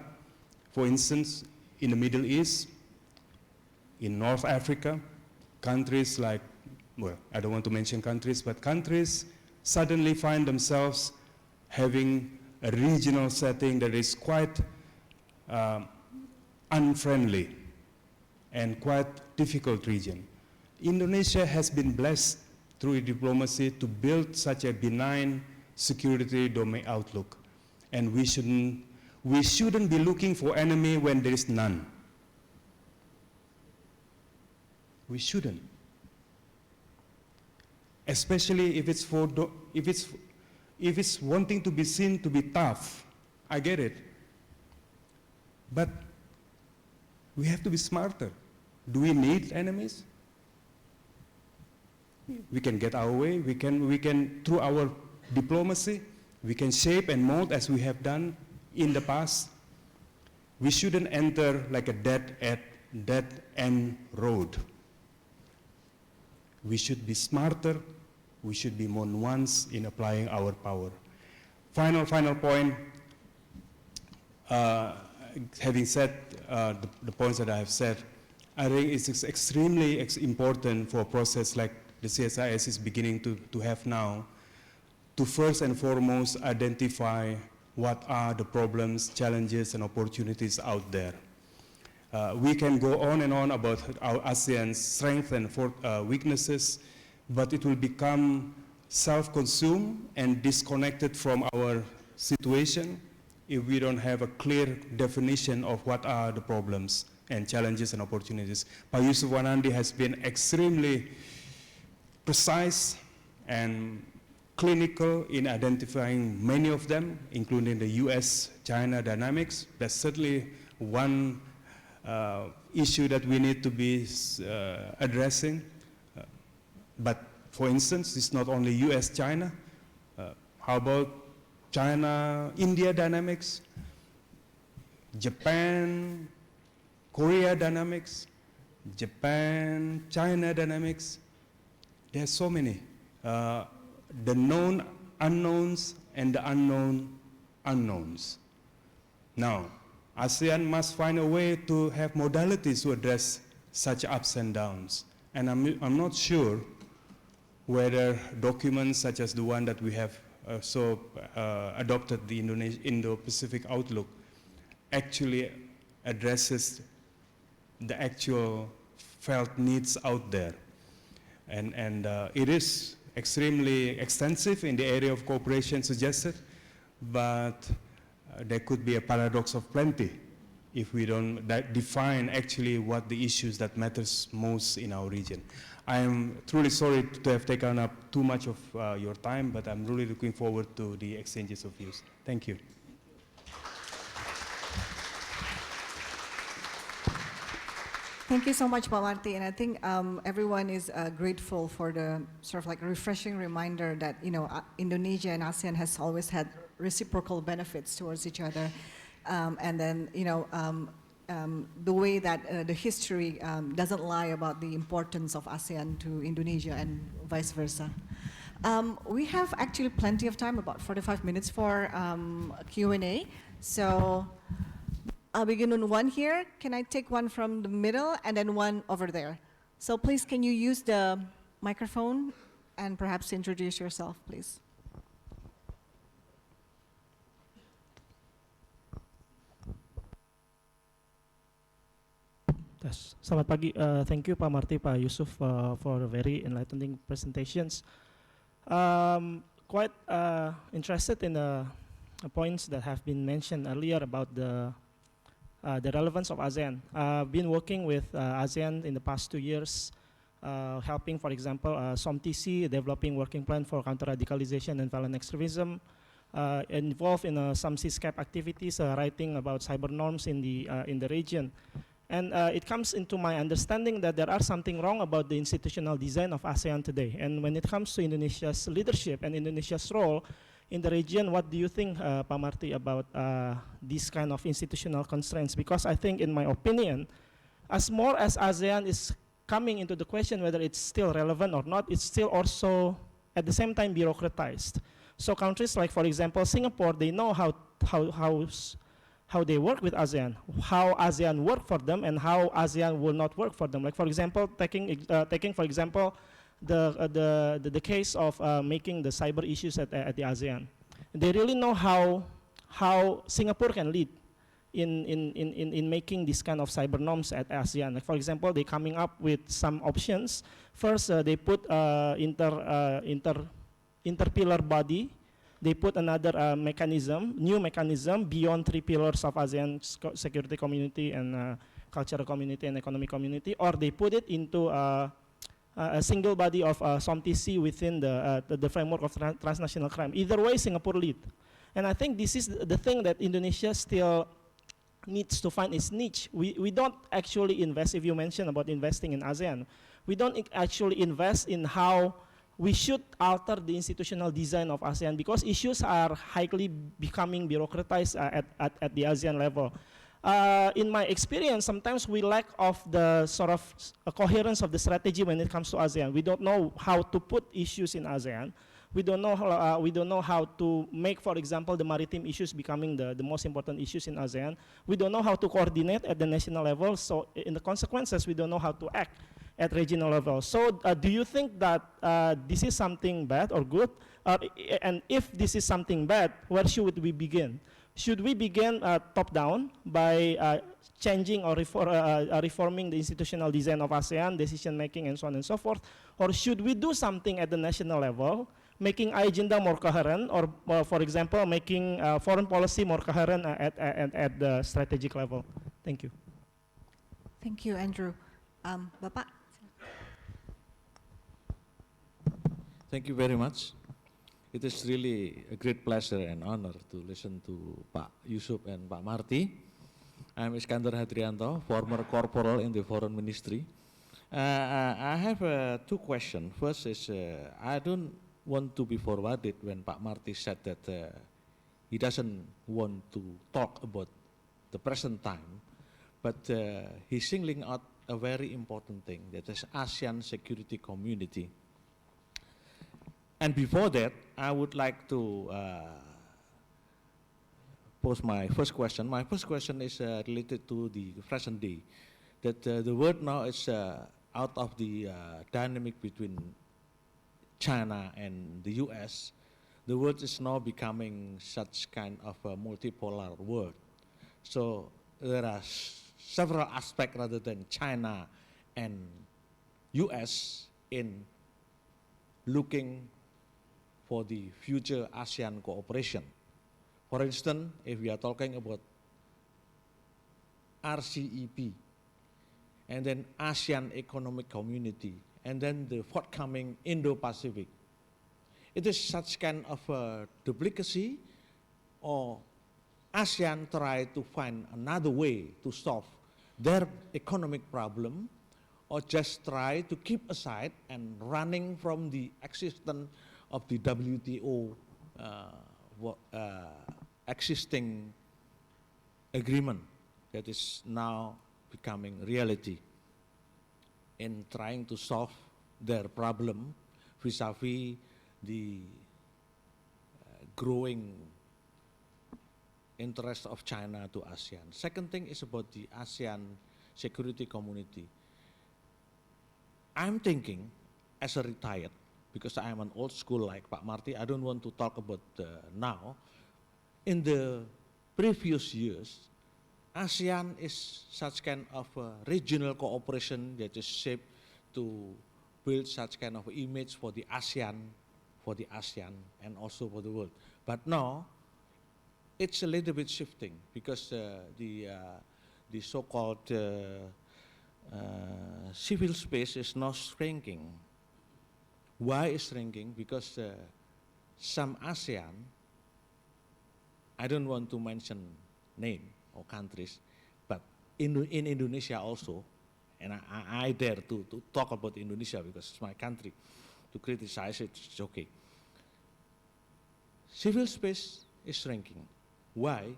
for instance, in the Middle East, in North Africa, countries like, well, I don't want to mention countries, but countries suddenly find themselves having a regional setting that is quite unfriendly and quite difficult region. Indonesia has been blessed through diplomacy to build such a benign security domain outlook. And we shouldn't be looking for enemy when there is none. We shouldn't. Especially if it's wanting to be seen to be tough. I get it. But we have to be smarter. Do we need enemies? We can get our way. We can through our diplomacy, we can shape and mold as we have done in the past. We shouldn't enter like a dead-end road. We should be smarter. We should be more nuanced in applying our power. Final point. Having said the points that I have said, I think it's extremely important for a process like the CSIS is beginning to have now, to first and foremost identify what are the problems, challenges, and opportunities out there. We can go on and on about our ASEAN's strengths and weaknesses, but it will become self-consumed and disconnected from our situation if we don't have a clear definition of what are the problems and challenges and opportunities. Pak Jusuf Wanandi has been extremely precise and clinical in identifying many of them, including the US-China dynamics. That's certainly one issue that we need to be addressing. But for instance, it's not only US-China. How about China-India dynamics, Japan-Korea dynamics, Japan-China dynamics? There are so many. The known unknowns and the unknown unknowns. Now, ASEAN must find a way to have modalities to address such ups and downs. And I'm not sure whether documents such as the one that we have adopted, the Indo-Pacific Outlook, actually addresses the actual felt needs out there. And it is extremely extensive in the area of cooperation suggested, but there could be a paradox of plenty if we don't define actually what the issues that matters most in our region. I am truly sorry to have taken up too much of your time, but I'm really looking forward to the exchanges of views. Thank you. Thank you so much, Pak Marty. And I think everyone is grateful for the sort of like refreshing reminder that, you know, Indonesia and ASEAN has always had reciprocal benefits towards each other. And then, you know, the way that the history doesn't lie about the importance of ASEAN to Indonesia and vice versa. We have actually plenty of time, about 45 minutes for Q&A. So I'll begin on one here. Can I take one from the middle and then one over there? So please, can you use the microphone and perhaps introduce yourself, please? Yes. Selamat pagi. Thank you, Pak Marty, Pak Jusuf, for very enlightening presentations. Quite interested in the points that have been mentioned earlier about the relevance of ASEAN. I've been working with ASEAN in the past 2 years, helping, for example, SOMTC, developing working plan for counter-radicalization and violent extremism, involved in some CSCAP activities, writing about cyber norms in the region. And it comes into my understanding that there are something wrong about the institutional design of ASEAN today. And when it comes to Indonesia's leadership and Indonesia's role in the region, what do you think, Pak Marty, about these kind of institutional constraints? Because I think, in my opinion, as more as ASEAN is coming into the question whether it's still relevant or not, it's still also at the same time bureaucratized. So countries like, for example, Singapore, they know how they work with ASEAN, how ASEAN work for them, and how ASEAN will not work for them. Like, for example, taking for example, the case of making the cyber issues at the ASEAN. They really know how Singapore can lead in making this kind of cyber norms at ASEAN. Like, for example, they coming up with some options. First, they put interpillar body. They put another new mechanism beyond 3 pillars of ASEAN security community and cultural community and economic community, or they put it into a single body of SOMTC within the framework of transnational crime. Either way, Singapore lead. And I think this is the thing that Indonesia still needs to find its niche. We don't actually invest, if you mentioned about investing in ASEAN, we don't actually invest in how we should alter the institutional design of ASEAN, because issues are highly becoming bureaucratized at the ASEAN level. In my experience, sometimes we lack of the sort of coherence of the strategy when it comes to ASEAN. We don't know how to put issues in ASEAN. We don't know how to make, for example, the maritime issues becoming the most important issues in ASEAN. We don't know how to coordinate at the national level. So in the consequences, we don't know how to act at regional level. So do you think that this is something bad or good? And if this is something bad, where should we begin? Should we begin top-down by changing or reforming the institutional design of ASEAN, decision-making, and so on and so forth? Or should we do something at the national level, making agenda more coherent, or for example, making foreign policy more coherent at the strategic level? Thank you. Thank you, Andrew. Bapak? Thank you very much. It is really a great pleasure and honor to listen to Pak Jusuf and Pak Marty. I'm Iskandar Hadrianto, former corporal in the Foreign Ministry. I have two questions. First is, I don't want to be forwarded when Pak Marty said that he doesn't want to talk about the present time, but he's singling out a very important thing, that is ASEAN security community. And before that, I would like to pose my first question. My first question is related to the present day, that the world now is out of the dynamic between China and the US. The world is now becoming such kind of a multipolar world. So there are several aspects rather than China and US in looking for the future ASEAN cooperation. For instance, if we are talking about RCEP, and then ASEAN Economic Community, and then the forthcoming Indo-Pacific, it is such kind of duplicacy, or ASEAN try to find another way to solve their economic problem, or just try to keep aside and running from the existence of the WTO existing agreement that is now becoming reality, in trying to solve their problem vis-a-vis the growing interest of China to ASEAN. Second thing is about the ASEAN security community. I'm thinking, as a retired, because I am an old school like Pak Marty, I don't want to talk about now. In the previous years, ASEAN is such kind of regional cooperation that is shaped to build such kind of image for the ASEAN, and also for the world. But now, it's a little bit shifting, because the so-called civil space is now shrinking. Why is shrinking? Because some ASEAN, I don't want to mention name or countries, but in Indonesia also, and I dare to talk about Indonesia because it's my country, to criticize it, it's okay. Civil space is shrinking. Why?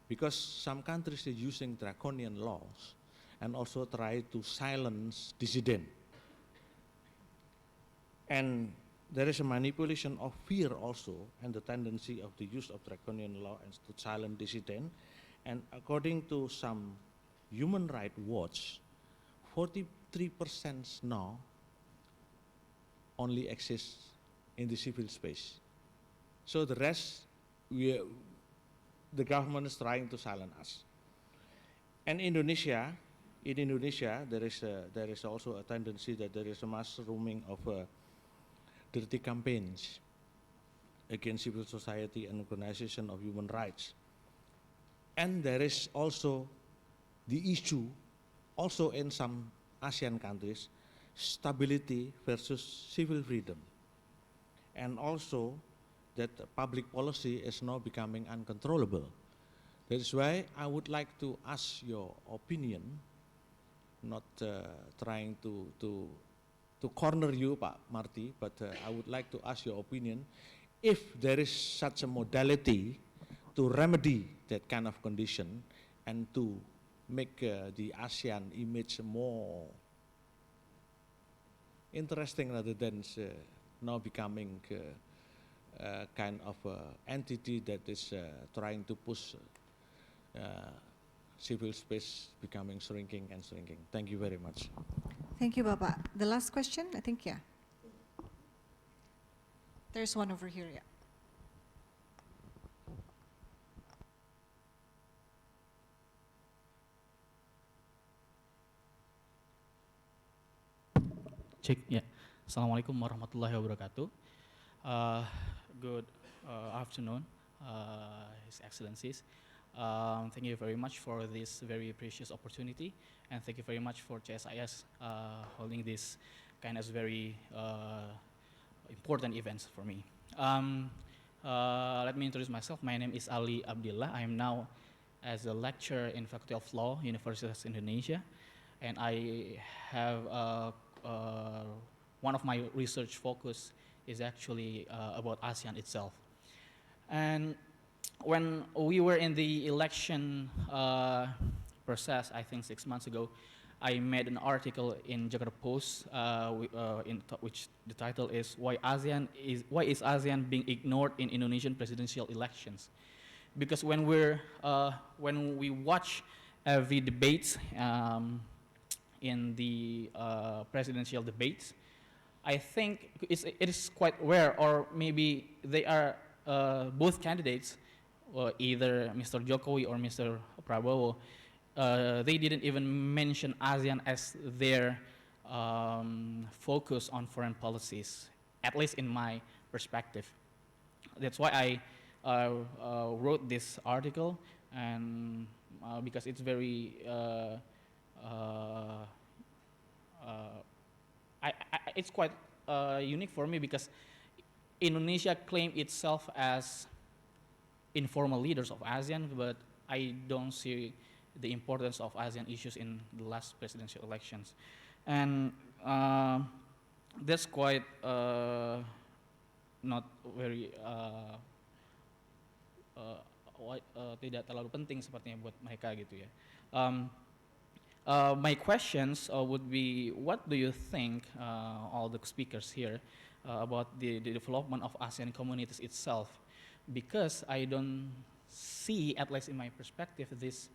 Because some countries are using draconian laws and also try to silence dissident. And there is a manipulation of fear also, and the tendency of the use of draconian law and to silence dissident. And according to some Human Rights Watch, 43% now only exists in the civil space. So the rest, the government is trying to silence us. And in Indonesia, there is also a tendency that there is a mushrooming of dirty campaigns against civil society and organization of human rights. And there is also the issue, also in some ASEAN countries, stability versus civil freedom. And also that public policy is now becoming uncontrollable. That is why I would like to ask your opinion, not trying to corner you, Pak Marty, but I would like to ask your opinion if there is such a modality to remedy that kind of condition and to make the ASEAN image more interesting rather than now becoming kind of entity that is trying to push civil space becoming shrinking and shrinking. Thank you very much. Thank you, Bapak. The last question, I think, yeah. There's one over here, yeah. Cek, ya. Assalamualaikum warahmatullahi wabarakatuh. Good afternoon, His Excellencies. Thank you very much for this very precious opportunity, and thank you very much for CSIS holding this kind of very important events for me. Let me introduce myself. My name is Ali Abdillah. I am now as a lecturer in Faculty of Law, University of Indonesia, and I have one of my research focus is actually about ASEAN itself. And when we were in the election process, I think 6 months ago, I made an article in Jakarta Post, which the title is "Why is ASEAN being ignored in Indonesian presidential elections?" Because when we watch every debate in the presidential debates, I think it is quite rare, or maybe they are both candidates, either Mr. Jokowi or Mr. Prabowo, they didn't even mention ASEAN as their focus on foreign policies, at least in my perspective. That's why I wrote this article, and because it's very it's quite unique for me, because Indonesia claimed itself as informal leaders of ASEAN, but I don't see the importance of ASEAN issues in the last presidential elections. And that's quite not very tidak terlalu penting sepertinya buat mereka gitu ya. My questions would be, what do you think, all the speakers here, about the development of ASEAN communities itself? Because I don't see, at least in my perspective, this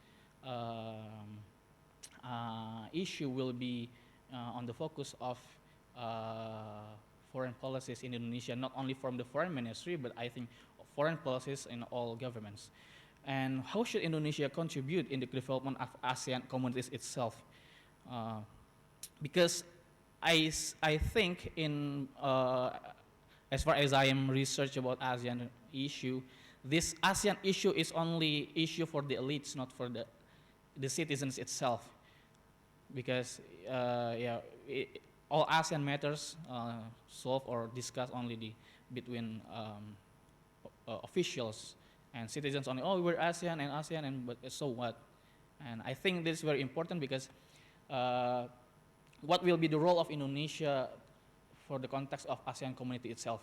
issue will be on the focus of foreign policies in Indonesia, not only from the foreign ministry, but I think foreign policies in all governments. And how should Indonesia contribute in the development of ASEAN communities itself? Because I think in, as far as I am research about ASEAN issue, this ASEAN issue is only issue for the elites, not for the citizens itself. Because all ASEAN matters solved or discussed only between officials and citizens only. Oh, we're ASEAN, and but so what? And I think this is very important because what will be the role of Indonesia for the context of ASEAN community itself?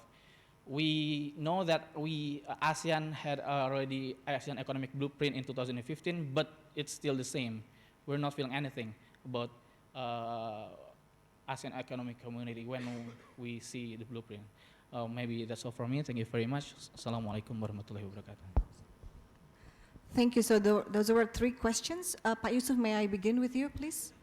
We know that ASEAN had already ASEAN economic blueprint in 2015, but it's still the same. We're not feeling anything about ASEAN economic community when we see the blueprint. Maybe that's all from me. Thank you very much. Assalamualaikum warahmatullahi wabarakatuh. Thank you. So those were 3 questions. Pak Yusuf, may I begin with you, please?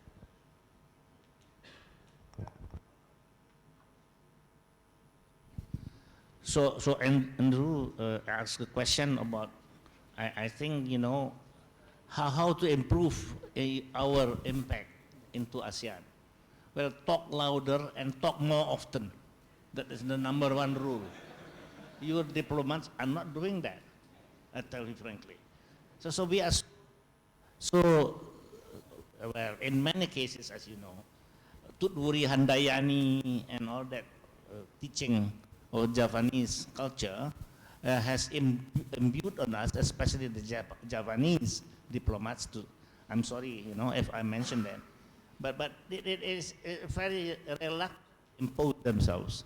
So Andrew asked a question about, I think, you know, how to improve our impact into ASEAN. Well, talk louder and talk more often. That is the #1 rule. Your diplomats are not doing that, I tell you frankly. So we are, well, in many cases, as you know, Tutwuri Handayani and all that teaching or Javanese culture has imbued on us, especially the Javanese diplomats. I'm sorry, you know, if I mention that, but it is very reluctant to impose themselves.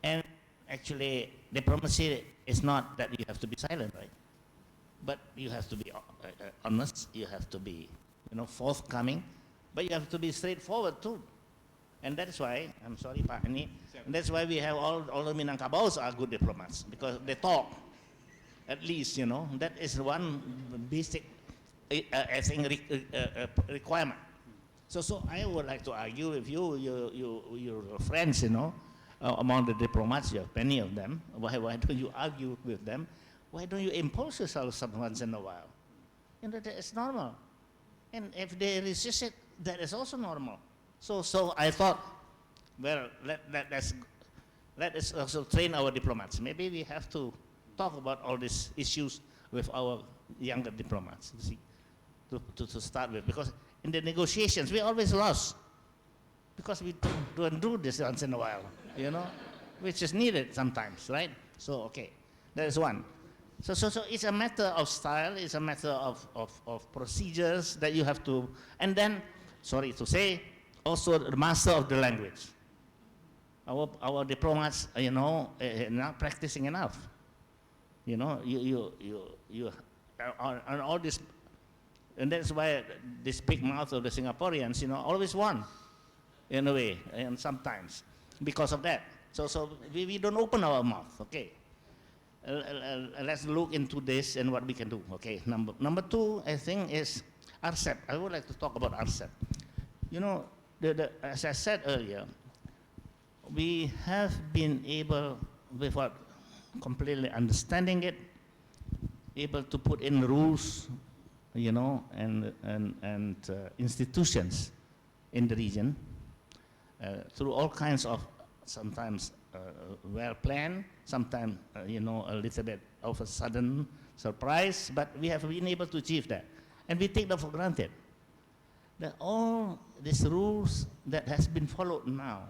And actually, diplomacy is not that you have to be silent, right? But you have to be honest. You have to be, you know, forthcoming. But you have to be straightforward too. And that's why, I'm sorry, Pak Ani, that's why we have all the Minangkabaus are good diplomats, because they talk, at least, you know. That is one basic, I think, requirement. So I would like to argue with you, your friends, you know, among the diplomats, you have many of them. Why don't you argue with them? Why don't you impose yourself some once in a while? You know, that is normal. And if they resist it, that is also normal. So I thought, well, let us also train our diplomats. Maybe we have to talk about all these issues with our younger diplomats, you see, to start with. Because in the negotiations, we always lost. Because we don't do this once in a while, you know, which is needed sometimes, right? So, okay, that is one. So it's a matter of style, it's a matter of procedures that you have to, and then, sorry to say, also the master of the language. Our diplomats, you know, not practicing enough. You know, you and all this, and that's why this big mouth of the Singaporeans, you know, always won, in a way, and sometimes because of that. So we don't open our mouth, okay. Let's look into this and what we can do, okay. Number 2, I think, is RCEP. I would like to talk about RCEP. You know, as I said earlier, we have been able, without completely understanding it, able to put in rules, you know, and institutions in the region through all kinds of, sometimes well planned, sometimes you know, a little bit of a sudden surprise, but we have been able to achieve that, and we take that for granted. That all these rules that has been followed now,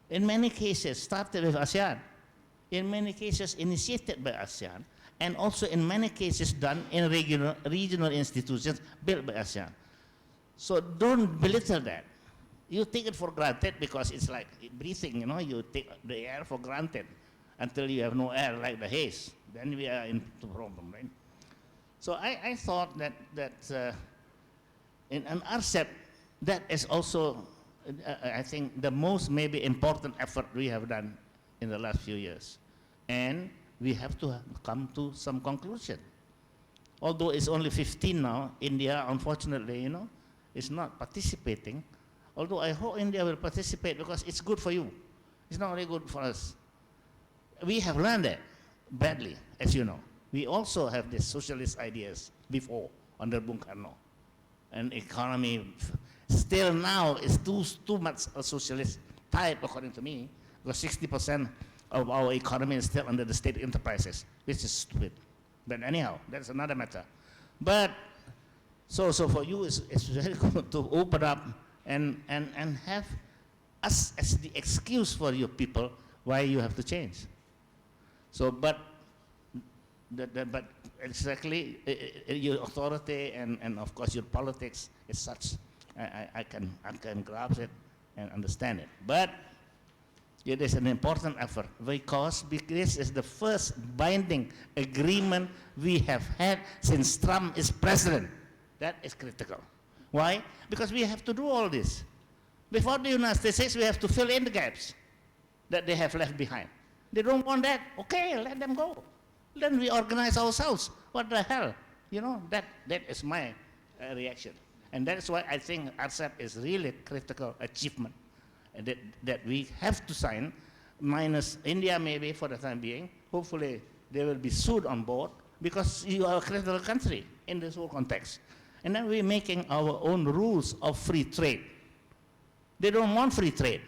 in many cases started with ASEAN, in many cases initiated by ASEAN, and also in many cases done in regional institutions built by ASEAN. So don't belittle that. You take it for granted because it's like breathing, you know, you take the air for granted until you have no air, like the haze. Then we are in the problem, right? So I thought that in an RCEP, that is also, I think, the most maybe important effort we have done in the last few years. And we have to come to some conclusion. Although it's only 15 now, India, unfortunately, you know, is not participating. Although I hope India will participate because it's good for you. It's not only good for us. We have learned that badly, as you know. We also have these socialist ideas before, under Bung Karno. And economy still now is too much a socialist type, according to me, because 60% of our economy is still under the state enterprises, which is stupid. But anyhow, that's another matter. But, so for you, it's very good to open up and have us as the excuse for your people why you have to change. So, but but exactly your authority and of course your politics is such. I can grasp it and understand it. But it is an important effort because this is the first binding agreement we have had since Trump is president. That is critical. Why? Because we have to do all this. Before the United States says we have to fill in the gaps that they have left behind. They don't want that. Okay, let them go. Then we organize ourselves. What the hell? You know, that is my reaction. And that's why I think RCEP is really a critical achievement that we have to sign, minus India maybe for the time being. Hopefully they will be sued on board because you are a critical country in this whole context. And then we're making our own rules of free trade. They don't want free trade.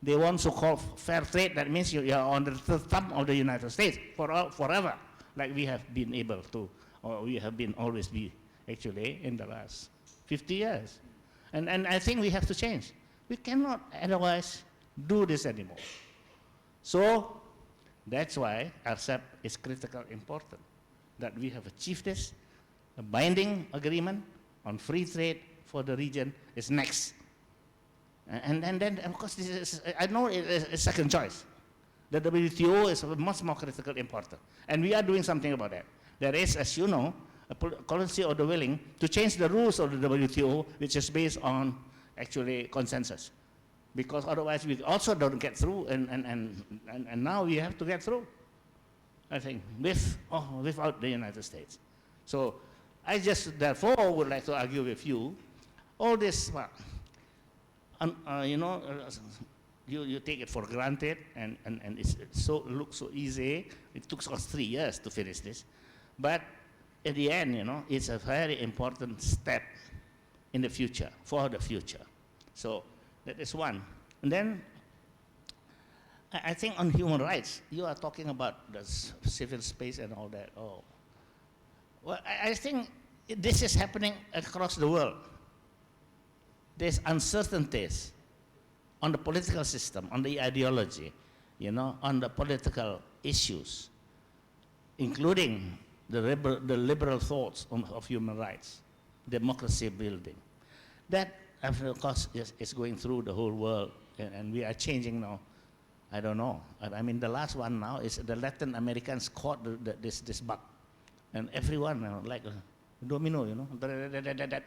They want so-called fair trade. That means you are on the thumb of the United States forever, like we have been able to, or we have been always be, actually, in the last 50 years. And I think we have to change. We cannot otherwise do this anymore. So that's why RCEP is critical important, that we have achieved this. A binding agreement on free trade for the region is next. And then, of course, this is, I know it is a second choice. The WTO is much more critical important. And we are doing something about that. There is, as you know, a policy of the willing to change the rules of the WTO, which is based on actually consensus. Because otherwise we also don't get through, and now we have to get through, I think, without the United States. So I just, therefore, would like to argue with you, all this, you know, you take it for granted, and it looks so easy. It took us 3 years to finish this. But at the end, you know, it's a very important step in the future, for the future. So that is one. And then I think on human rights, you are talking about the civil space and all that. Oh, well, I think this is happening across the world. There's uncertainties on the political system, on the ideology, you know, on the political issues, including the liberal thoughts of human rights, democracy building. That, of course, is going through the whole world, and we are changing now. I don't know. I mean, the last one now is the Latin Americans caught this bug, and everyone, like a domino, you know, that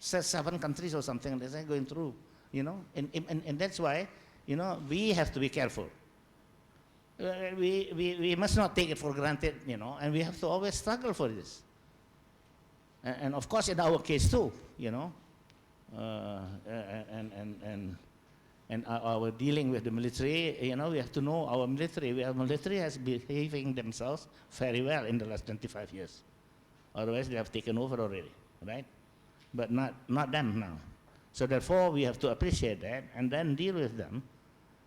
7 countries or something, they're going through, you know, and that's why, you know, we have to be careful. We must not take it for granted, you know, and we have to always struggle for this. And of course, in our case too, you know, and our dealing with the military, you know, we have to know our military. Our military has been behaving themselves very well in the last 25 years. Otherwise, they have taken over already, right? But not them now. So therefore, we have to appreciate that and then deal with them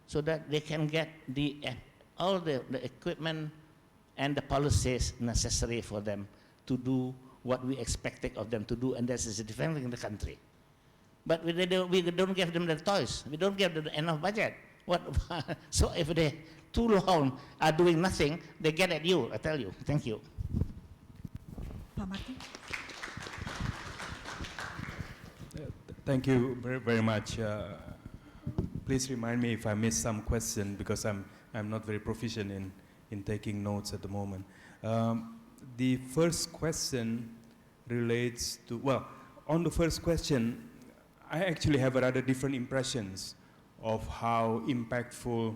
so that they can get all the equipment and the policies necessary for them to do what we expected of them to do, and that is defending the country. But we don't give them the toys. We don't give them enough budget. So if they too long are doing nothing, they get at you, I tell you. Thank you. Pak Marty. Thank you very much. Please remind me if I missed some question, because I'm not very proficient in taking notes at the moment. The first question relates to, well, on the first question, I actually have rather different impressions of how impactful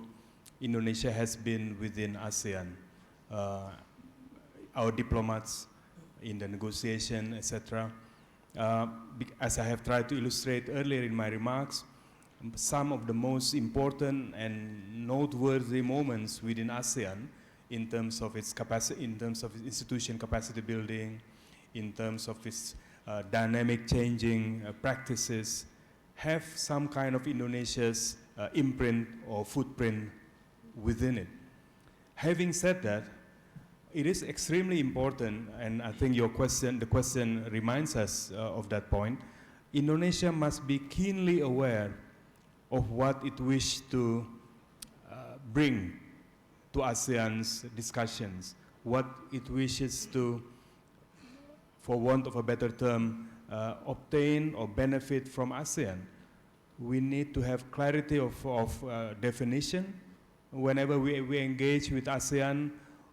Indonesia has been within ASEAN. Our diplomats in the negotiation, etc. As I have tried to illustrate earlier in my remarks, some of the most important and noteworthy moments within ASEAN in terms of its capacity, in terms of its institution capacity building, in terms of its dynamic changing practices, have some kind of Indonesia's imprint or footprint within it. Having said that, it is extremely important, and I think the question reminds us of that point. Indonesia must be keenly aware of what it wishes to bring to ASEAN's discussions what it wishes to, for want of a better term, obtain or benefit from ASEAN. We need to have clarity of definition. Whenever we engage with ASEAN,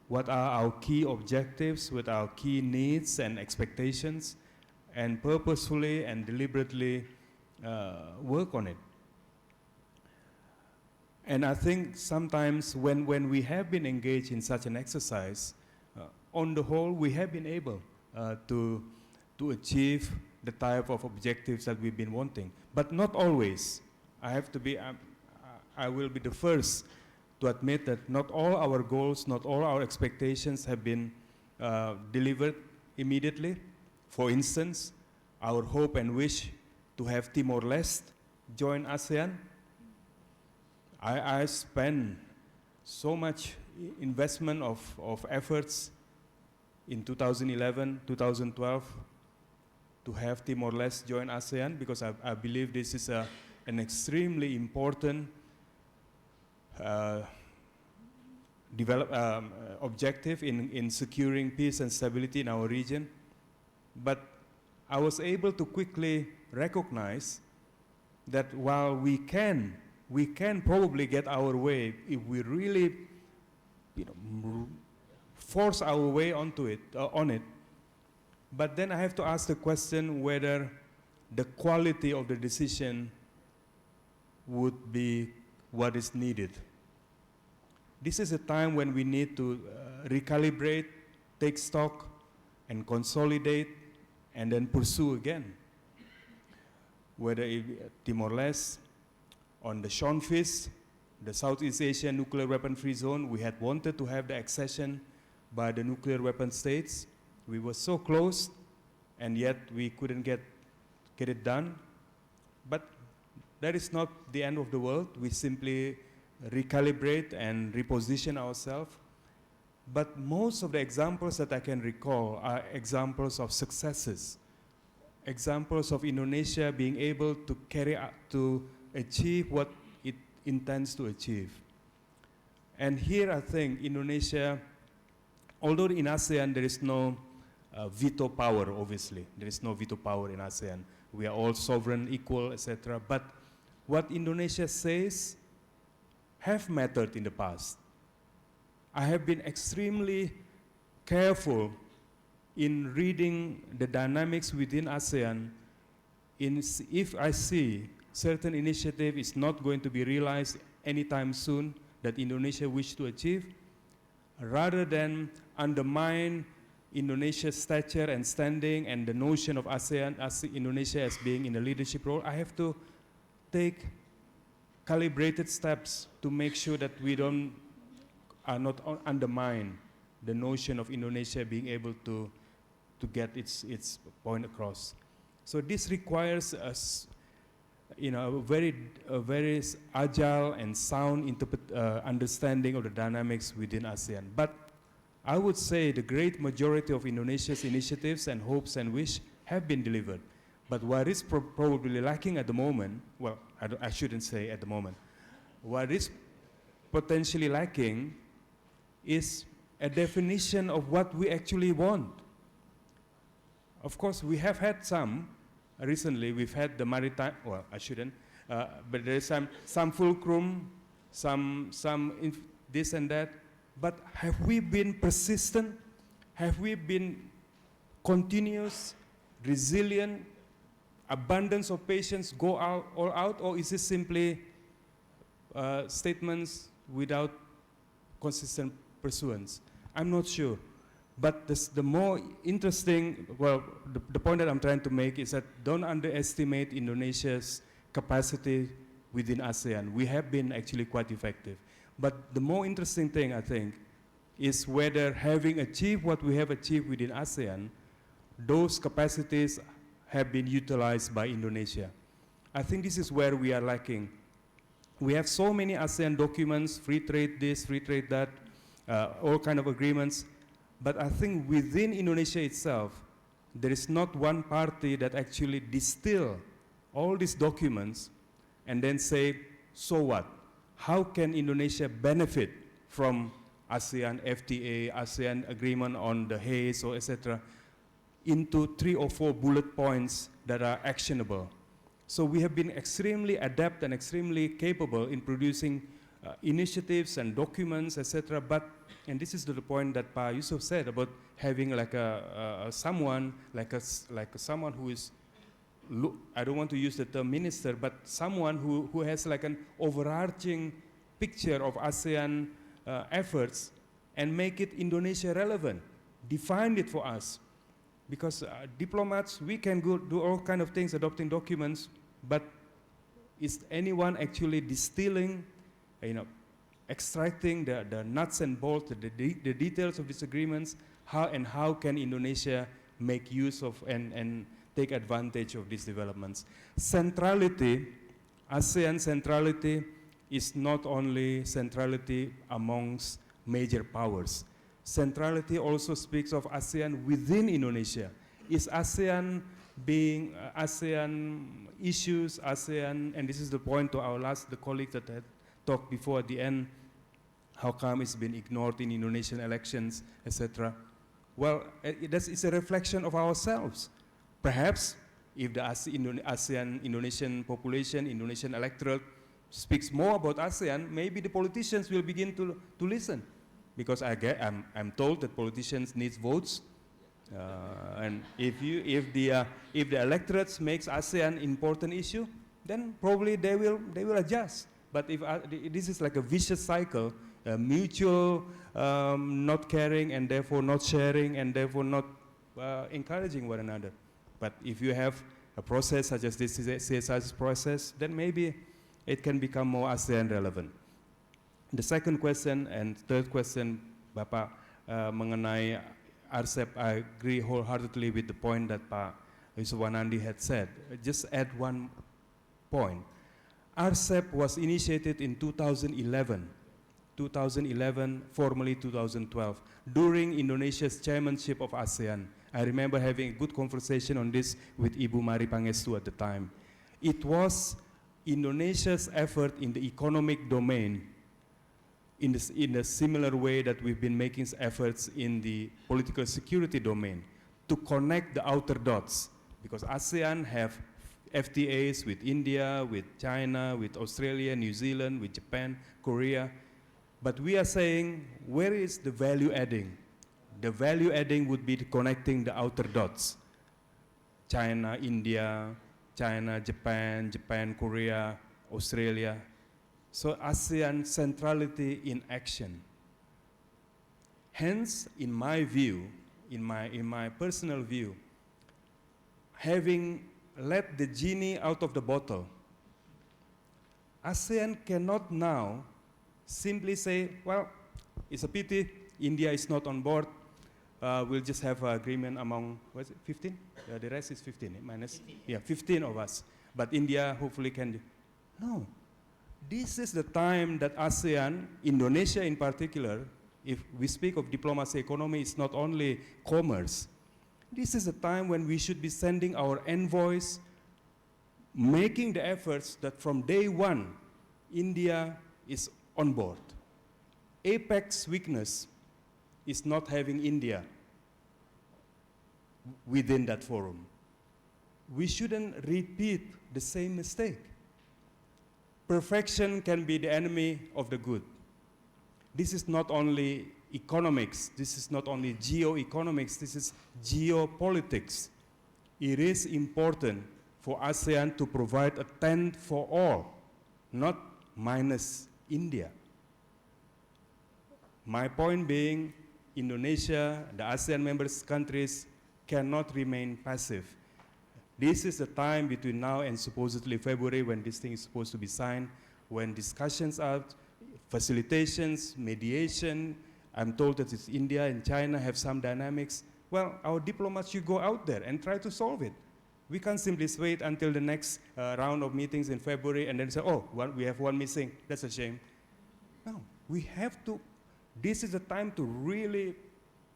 what are our key objectives, what are our key needs and expectations, and purposefully and deliberately work on it. And I think sometimes when we have been engaged in such an exercise, on the whole, we have been able to achieve the type of objectives that we've been wanting. But not always. I will be the first to admit that not all our goals, not all our expectations have been delivered immediately. For instance, our hope and wish to have Timor-Leste join ASEAN. I spent so much investment of efforts in 2011, 2012 to have Timor-Leste join ASEAN, because I believe this is an extremely important objective in securing peace and stability in our region. But I was able to quickly recognize that while we can probably get our way if we really, force our way onto it, on it. But then I have to ask the question whether the quality of the decision would be what is needed. This is a time when we need to recalibrate, take stock, and consolidate, and then pursue again. Whether Timor-Leste, on the SHONFIS, the Southeast Asian Nuclear Weapon-Free Zone, we had wanted to have the accession by the nuclear weapon states. We were so close, and yet we couldn't get it done. But that is not the end of the world. We simply recalibrate and reposition ourselves. But most of the examples that I can recall are examples of successes, examples of Indonesia being able to carry out, to achieve what it intends to achieve. And here I think Indonesia, although in ASEAN there is no veto power, obviously, there is no veto power in ASEAN. We are all sovereign, equal, etc. But what Indonesia says have mattered in the past. I have been extremely careful in reading the dynamics within ASEAN. If I see certain initiative is not going to be realized anytime soon that Indonesia wishes to achieve, rather than undermine Indonesia's stature and standing and the notion of ASEAN, Indonesia as being in a leadership role, I have to take calibrated steps to make sure that we are not undermine the notion of Indonesia being able to get its point across. So this requires us, a very agile and sound understanding of the dynamics within ASEAN. But I would say the great majority of Indonesia's initiatives and hopes and wish have been delivered. But what is probably lacking at the moment, well, I shouldn't say at the moment, what is potentially lacking is a definition of what we actually want. Of course, we have had some. Recently, we've had the maritime, well, I shouldn't, but there is some fulcrum, some this and that. But have we been persistent? Have we been continuous, resilient, abundance of patience, go all out, or is it simply statements without consistent pursuance? I'm not sure. But the more interesting, the point that I'm trying to make is that don't underestimate Indonesia's capacity within ASEAN. We have been actually quite effective. But the more interesting thing, I think, is whether having achieved what we have achieved within ASEAN, those capacities have been utilized by Indonesia. I think this is where we are lacking. We have so many ASEAN documents, free trade this, free trade that, all kind of agreements. But I think within Indonesia itself, there is not one party that actually distill all these documents and then say, so what? How can Indonesia benefit from ASEAN FTA, ASEAN agreement on the haze, or etc., into 3 or 4 bullet points that are actionable. So we have been extremely adept and extremely capable in producing initiatives and documents, etc. But, and this is the point that Pa Yusuf said about having like someone who is, I don't want to use the term minister, but someone who has like an overarching picture of ASEAN efforts and make it Indonesia relevant, define it for us. Because diplomats, we can go do all kind of things, adopting documents, but is anyone actually distilling, extracting the nuts and bolts, the details of these agreements, how can Indonesia make use of and take advantage of these developments? Centrality, ASEAN centrality is not only centrality amongst major powers. Centrality also speaks of ASEAN within Indonesia. Is ASEAN being ASEAN issues, ASEAN, and this is the point to the colleagues that had talked before at the end, how come it's been ignored in Indonesian elections, etc. Well, it's a reflection of ourselves. Perhaps if the ASEAN Indonesian population, Indonesian electorate speaks more about ASEAN, maybe the politicians will begin to listen. Because I'm told that politicians need votes, and if the electorate makes ASEAN important issue, then probably they will adjust. But if this is like a vicious cycle, mutual not caring and therefore not sharing and therefore not encouraging one another. But if you have a process such as this CSIS process, then maybe it can become more ASEAN relevant. The second question and third question, Bapak, mengenai RCEP, I agree wholeheartedly with the point that Pak Jusuf Wanandi had said. Just add one point. RCEP was initiated in 2011, formally 2012, during Indonesia's chairmanship of ASEAN. I remember having a good conversation on this with Ibu Mari Pangestu at the time. It was Indonesia's effort in the economic domain in a similar way that we've been making efforts in the political security domain to connect the outer dots, because ASEAN have FTAs with India, with China, with Australia, New Zealand, with Japan, Korea, but we are saying, where is the value adding? The value adding would be connecting the outer dots. China, India, China, Japan, Korea, Australia. So ASEAN centrality in action. Hence, in my view, in my personal view, having let the genie out of the bottle, ASEAN cannot now simply say, well, it's a pity India is not on board. We'll just have an agreement among, what is it, 15? The rest is 15, minus? 15. Yeah, 15 of us. But India hopefully can. No. This is the time that ASEAN, Indonesia in particular, if we speak of diplomacy economy, it's not only commerce. This is the time when we should be sending our envoys, making the efforts that from day one, India is on board. APEC's weakness is not having India within that forum. We shouldn't repeat the same mistake. Perfection can be the enemy of the good. This is not only economics, this is not only geoeconomics, this is geopolitics. It is important for ASEAN to provide a tent for all, not minus India. My point being, Indonesia, the ASEAN members countries cannot remain passive. This is the time between now and supposedly February when this thing is supposed to be signed, when discussions are, facilitations, mediation. I'm told that it's India and China have some dynamics. Well, our diplomats should go out there and try to solve it. We can't simply wait until the next round of meetings in February and then say, oh, well, we have one missing. That's a shame. No, we have to, this is the time to really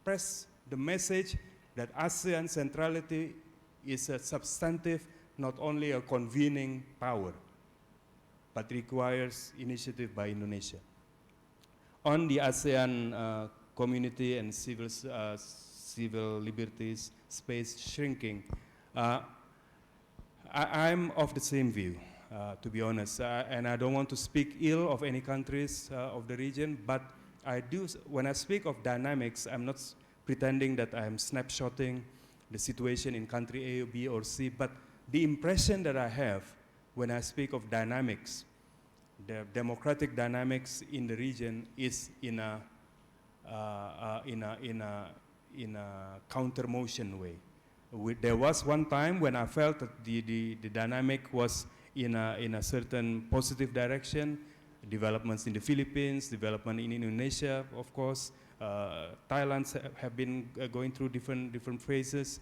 press the message that ASEAN centrality is a substantive, not only a convening power, but requires initiative by Indonesia. on the ASEAN community and civil liberties space shrinking. I'm of the same view, to be honest, and I don't want to speak ill of any countries of the region, but I do, when I speak of dynamics, I'm not pretending that I'm snapshotting the situation in country A, B, or C, but the impression that I have when I speak of dynamics, the democratic dynamics in the region is in a counter motion way. There was one time when I felt that the dynamic was in a certain positive direction. Developments in the Philippines, development in Indonesia, of course. Thailand have been going through different phases.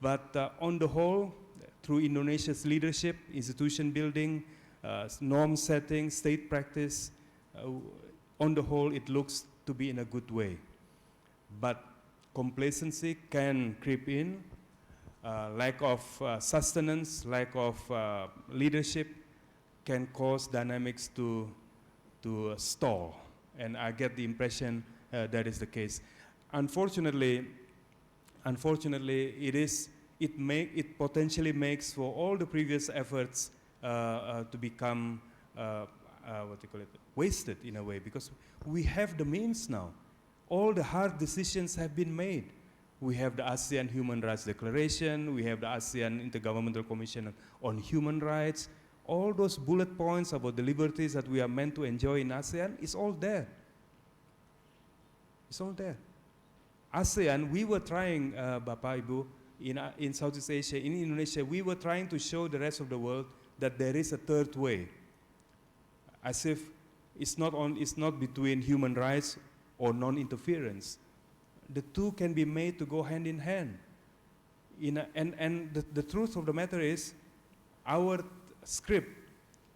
But on the whole, through Indonesia's leadership, institution building, norm setting, state practice, on the whole, it looks to be in a good way. But complacency can creep in, lack of sustenance, lack of leadership can cause dynamics to stall. And I get the impression that is the case. Unfortunately, it potentially makes for all the previous efforts to become wasted in a way, because we have the means now. All the hard decisions have been made. We have the ASEAN Human Rights Declaration, we have the ASEAN Intergovernmental Commission on Human Rights. All those bullet points about the liberties that we are meant to enjoy in ASEAN is all there. It's all there. ASEAN, we were trying, Bapak, Ibu, in Southeast Asia, in Indonesia, we were trying to show the rest of the world that there is a third way. As if it's not between human rights or non-interference. The two can be made to go hand in hand. And the truth of the matter is, our script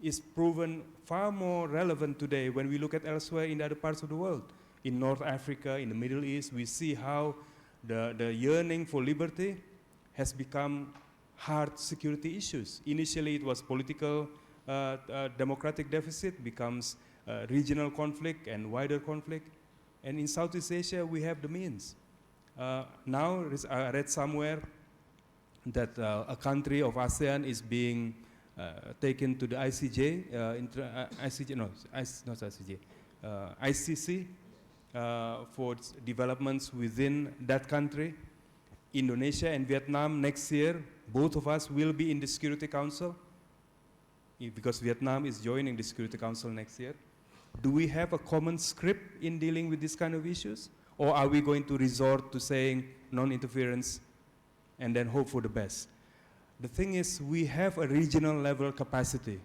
is proven far more relevant today when we look at elsewhere in other parts of the world. In North Africa, in the Middle East, we see how the yearning for liberty has become hard security issues. Initially, it was political democratic deficit, becomes regional conflict and wider conflict. And in Southeast Asia, we have the means. Now, I read somewhere that a country of ASEAN is being taken to the ICC for developments within that country. Indonesia and Vietnam next year, both of us will be in the Security Council, because Vietnam is joining the Security Council next year. Do we have a common script in dealing with these kind of issues? Or are we going to resort to saying non-interference and then hope for the best? The thing is, we have a regional level capacity.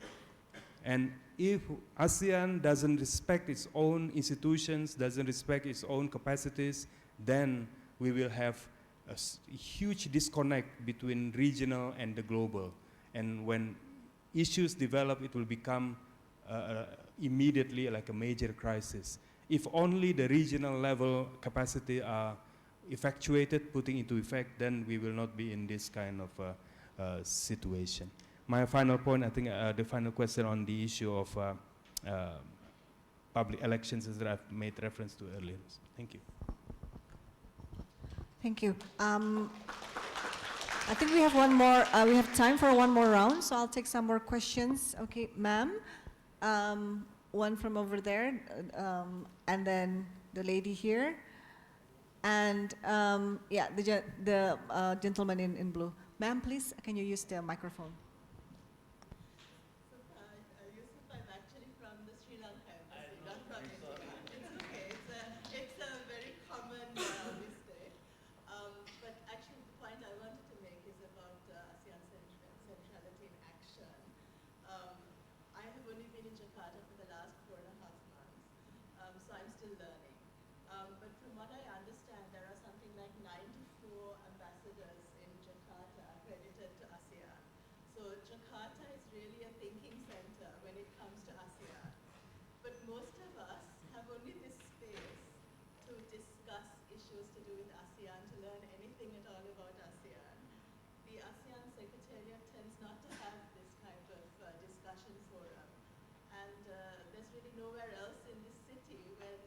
And if ASEAN doesn't respect its own institutions, doesn't respect its own capacities, then we will have a huge disconnect between regional and the global. And when issues develop, it will become immediately like a major crisis. If only the regional level capacity are effectuated, putting into effect, then we will not be in this kind of situation. My final point, I think the final question on the issue of public elections is that I've made reference to earlier. Thank you. Thank you. I think we have one more, we have time for one more round, so I'll take some more questions. Okay, ma'am, one from over there, and then the lady here, and yeah, the gentleman in blue. Ma'am, please, can you use the microphone? Jusuf, I'm actually from the Sri Lanka embassy, not from India. It's okay. It's a very common mistake. But actually, the point I wanted to make is about ASEAN centrality in action. I have only been in Jakarta for the last 4.5 months, so I'm still learning. But from what I understand, there are something like 94 ambassadors in Jakarta accredited to ASEAN. So Jakarta is really a thinking center when it comes to ASEAN. But most of us have only this space to discuss issues to do with ASEAN, to learn anything at all about ASEAN. The ASEAN Secretariat tends not to have this kind of discussion forum. And there's really nowhere else in this city where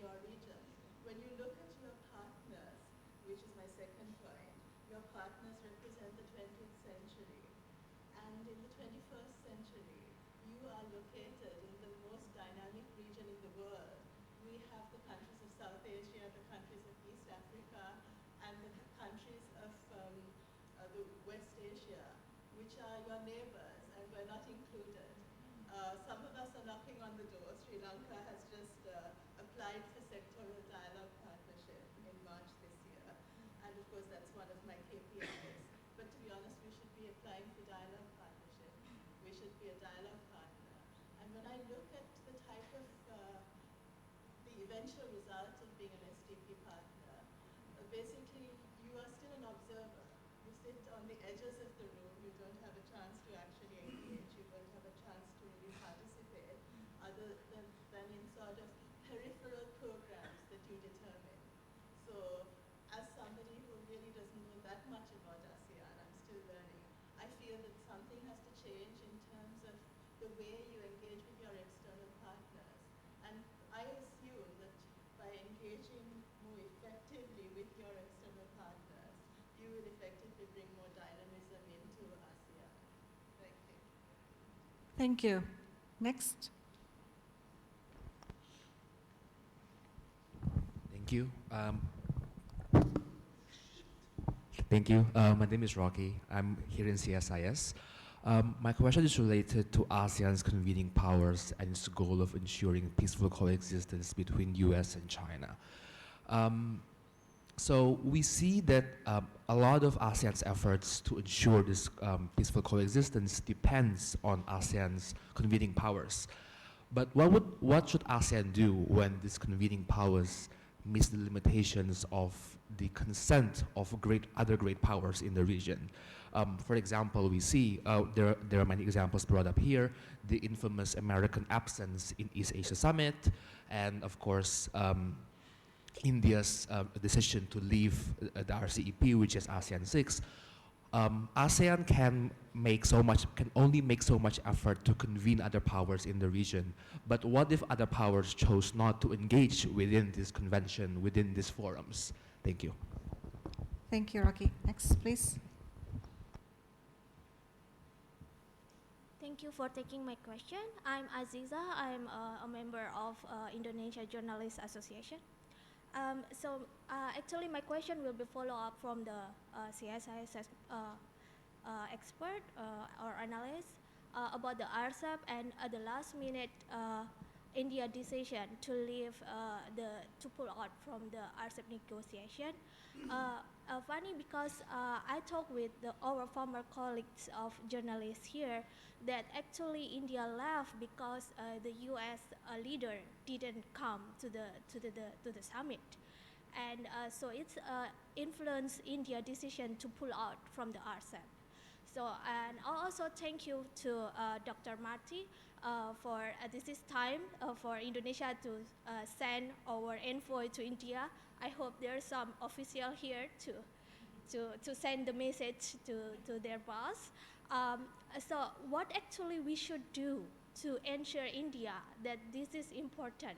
your region. When you look at your partners, which is my second point, your partners represent the 20th century. And in the 21st century, you are located in the most dynamic region in the world. We have the countries of South Asia, the countries of East Africa, and the countries of the West Asia, which are your neighbors, and we're not included. Some of us are knocking on the door. Sri Lanka has just applied for sectoral dialogue partnership in March this year. And of course, that's one of my KPIs. But to be honest, we should be applying for dialogue partnership. We should be a dialogue partner. And when I look at the type of the eventual result of being an SDP partner, basically you are still an observer. You sit on the edges of the room. You don't have a chance to actually engage. You don't have a chance to really participate other than in sort of peripheral programs that you determine. So as somebody who really doesn't know that much about ASEAN, I'm still learning. I feel that something has to change in terms of the way you engage with your external partners. And I assume that by engaging more effectively with your external partners, you will effectively bring more dynamism into ASEAN. Thank you. Thank you. Next. Thank you. Thank you. My name is Rocky. I'm here in CSIS. My question is related to ASEAN's convening powers and its goal of ensuring peaceful coexistence between US and China. So we see that a lot of ASEAN's efforts to ensure this peaceful coexistence depends on ASEAN's convening powers. But what should ASEAN do when these convening powers miss the limitations of the consent of other great powers in the region? For example, we see there are many examples brought up here: the infamous American absence in East Asia Summit, and of course India's decision to leave the RCEP, which is ASEAN 6. ASEAN can only make so much effort to convene other powers in the region. But what if other powers chose not to engage within this convention, within these forums? Thank you. Thank you, Rocky. Next, please. Thank you for taking my question. I'm Aziza. I'm a member of Indonesia Journalists Association. Actually, my question will be follow up from the CSIS expert or analyst about the RCEP and the last minute India decision to leave to pull out from the RCEP negotiation. Funny because I talked with our former colleagues of journalists here that actually India left because the U.S. leader didn't come to the summit, and so it's influenced India decision to pull out from the RCEP. So, and also thank you to Dr. Marty for this is time for Indonesia to send our envoy to India. I hope there's some official here to send the message to their boss. So what actually we should do to ensure India that this is important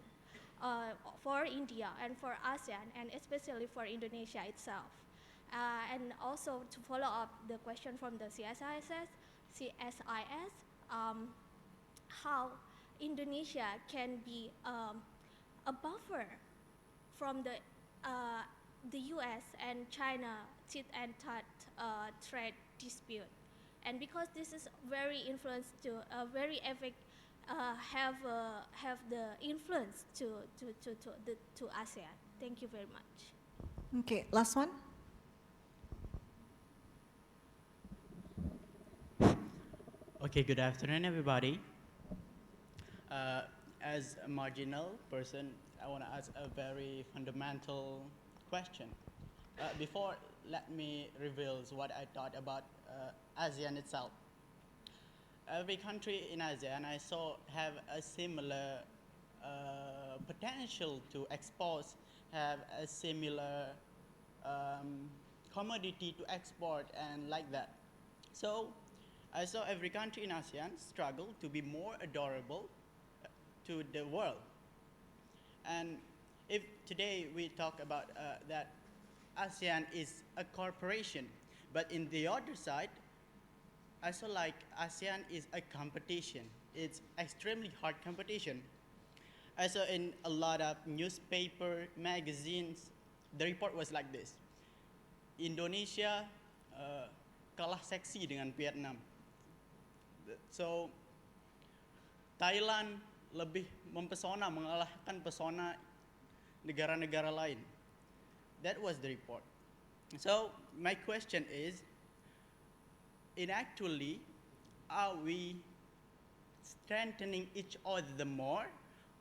for India and for ASEAN and especially for Indonesia itself? And also to follow up the question from the CSIS, how Indonesia can be a buffer from the U.S. and China tit-and-tat trade dispute, and because this is very influenced to very have the influence to ASEAN. Thank you very much. Okay, last one. Okay, good afternoon, everybody. As a marginal person, I want to ask a very fundamental question. Before, let me reveal what I thought about ASEAN itself. Every country in ASEAN I saw have a similar potential to export, have a similar commodity to export and like that. So I saw every country in ASEAN struggle to be more adorable to the world. And if today we talk about that ASEAN is a corporation, but in the other side, I feel like ASEAN is a competition. It's extremely hard competition. I saw in a lot of newspaper, magazines, the report was like this. Indonesia kalah seksi dengan Vietnam. So, Thailand lebih mempesona, mengalahkan pesona negara-negara lain. That was the report. So, my question is, actually, are we strengthening each other the more?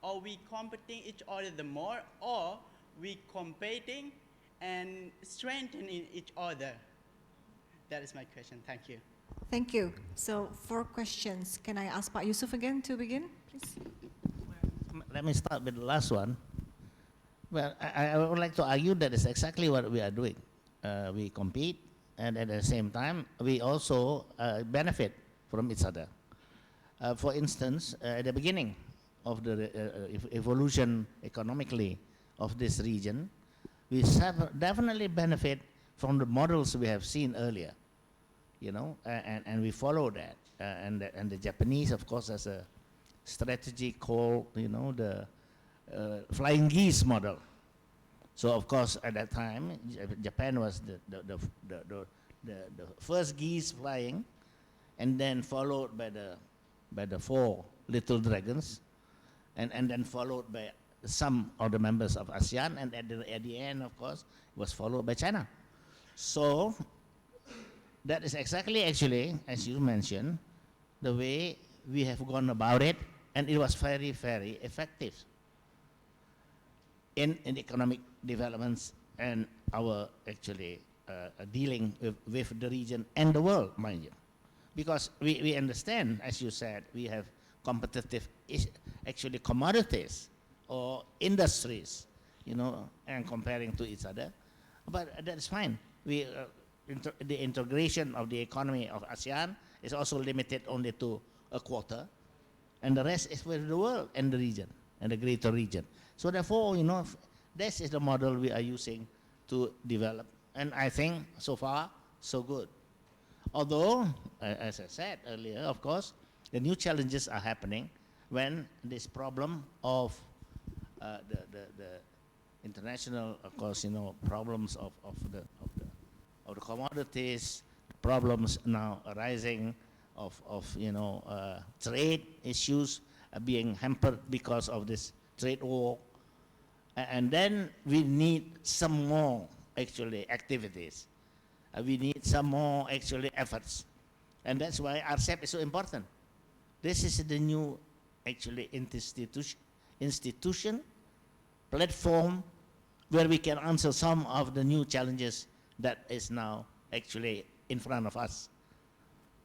Are we competing each other the more? Or we competing and strengthening each other? That is my question. Thank you. Thank you. So 4 questions. Can I ask Pak Jusuf again to begin, please? Let me start with the last one. Well, I would like to argue that is exactly what we are doing. We compete, and at the same time, we also benefit from each other. For instance, at the beginning of the evolution economically of this region, we definitely benefit from the models we have seen earlier, you know, and we follow that. And the Japanese, of course, has a strategy called, you know, the flying geese model. So, of course, at that time, Japan was the first geese flying, and then followed by the 4 little dragons, and then followed by some of the members of ASEAN, and at the end, of course, was followed by China. So that is exactly, actually, as you mentioned, the way we have gone about it, and it was very, very effective in economic developments and our actually dealing with the region and the world, mind you. Because we understand, as you said, we have competitive, actually commodities or industries, you know, and comparing to each other. But that's fine. The integration of the economy of ASEAN is also limited only to a quarter, and the rest is with the world and the region, and the greater region. So therefore, you know, this is the model we are using to develop, and I think so far, so good. Although, as I said earlier, of course, the new challenges are happening when this problem of the international, of course, you know, problems of the commodities, problems now arising of you know, trade issues being hampered because of this trade war, and then we need some more actually activities. We need some more actually efforts, and that's why RCEP is so important. This is the new actually institution platform where we can answer some of the new challenges that is now actually in front of us.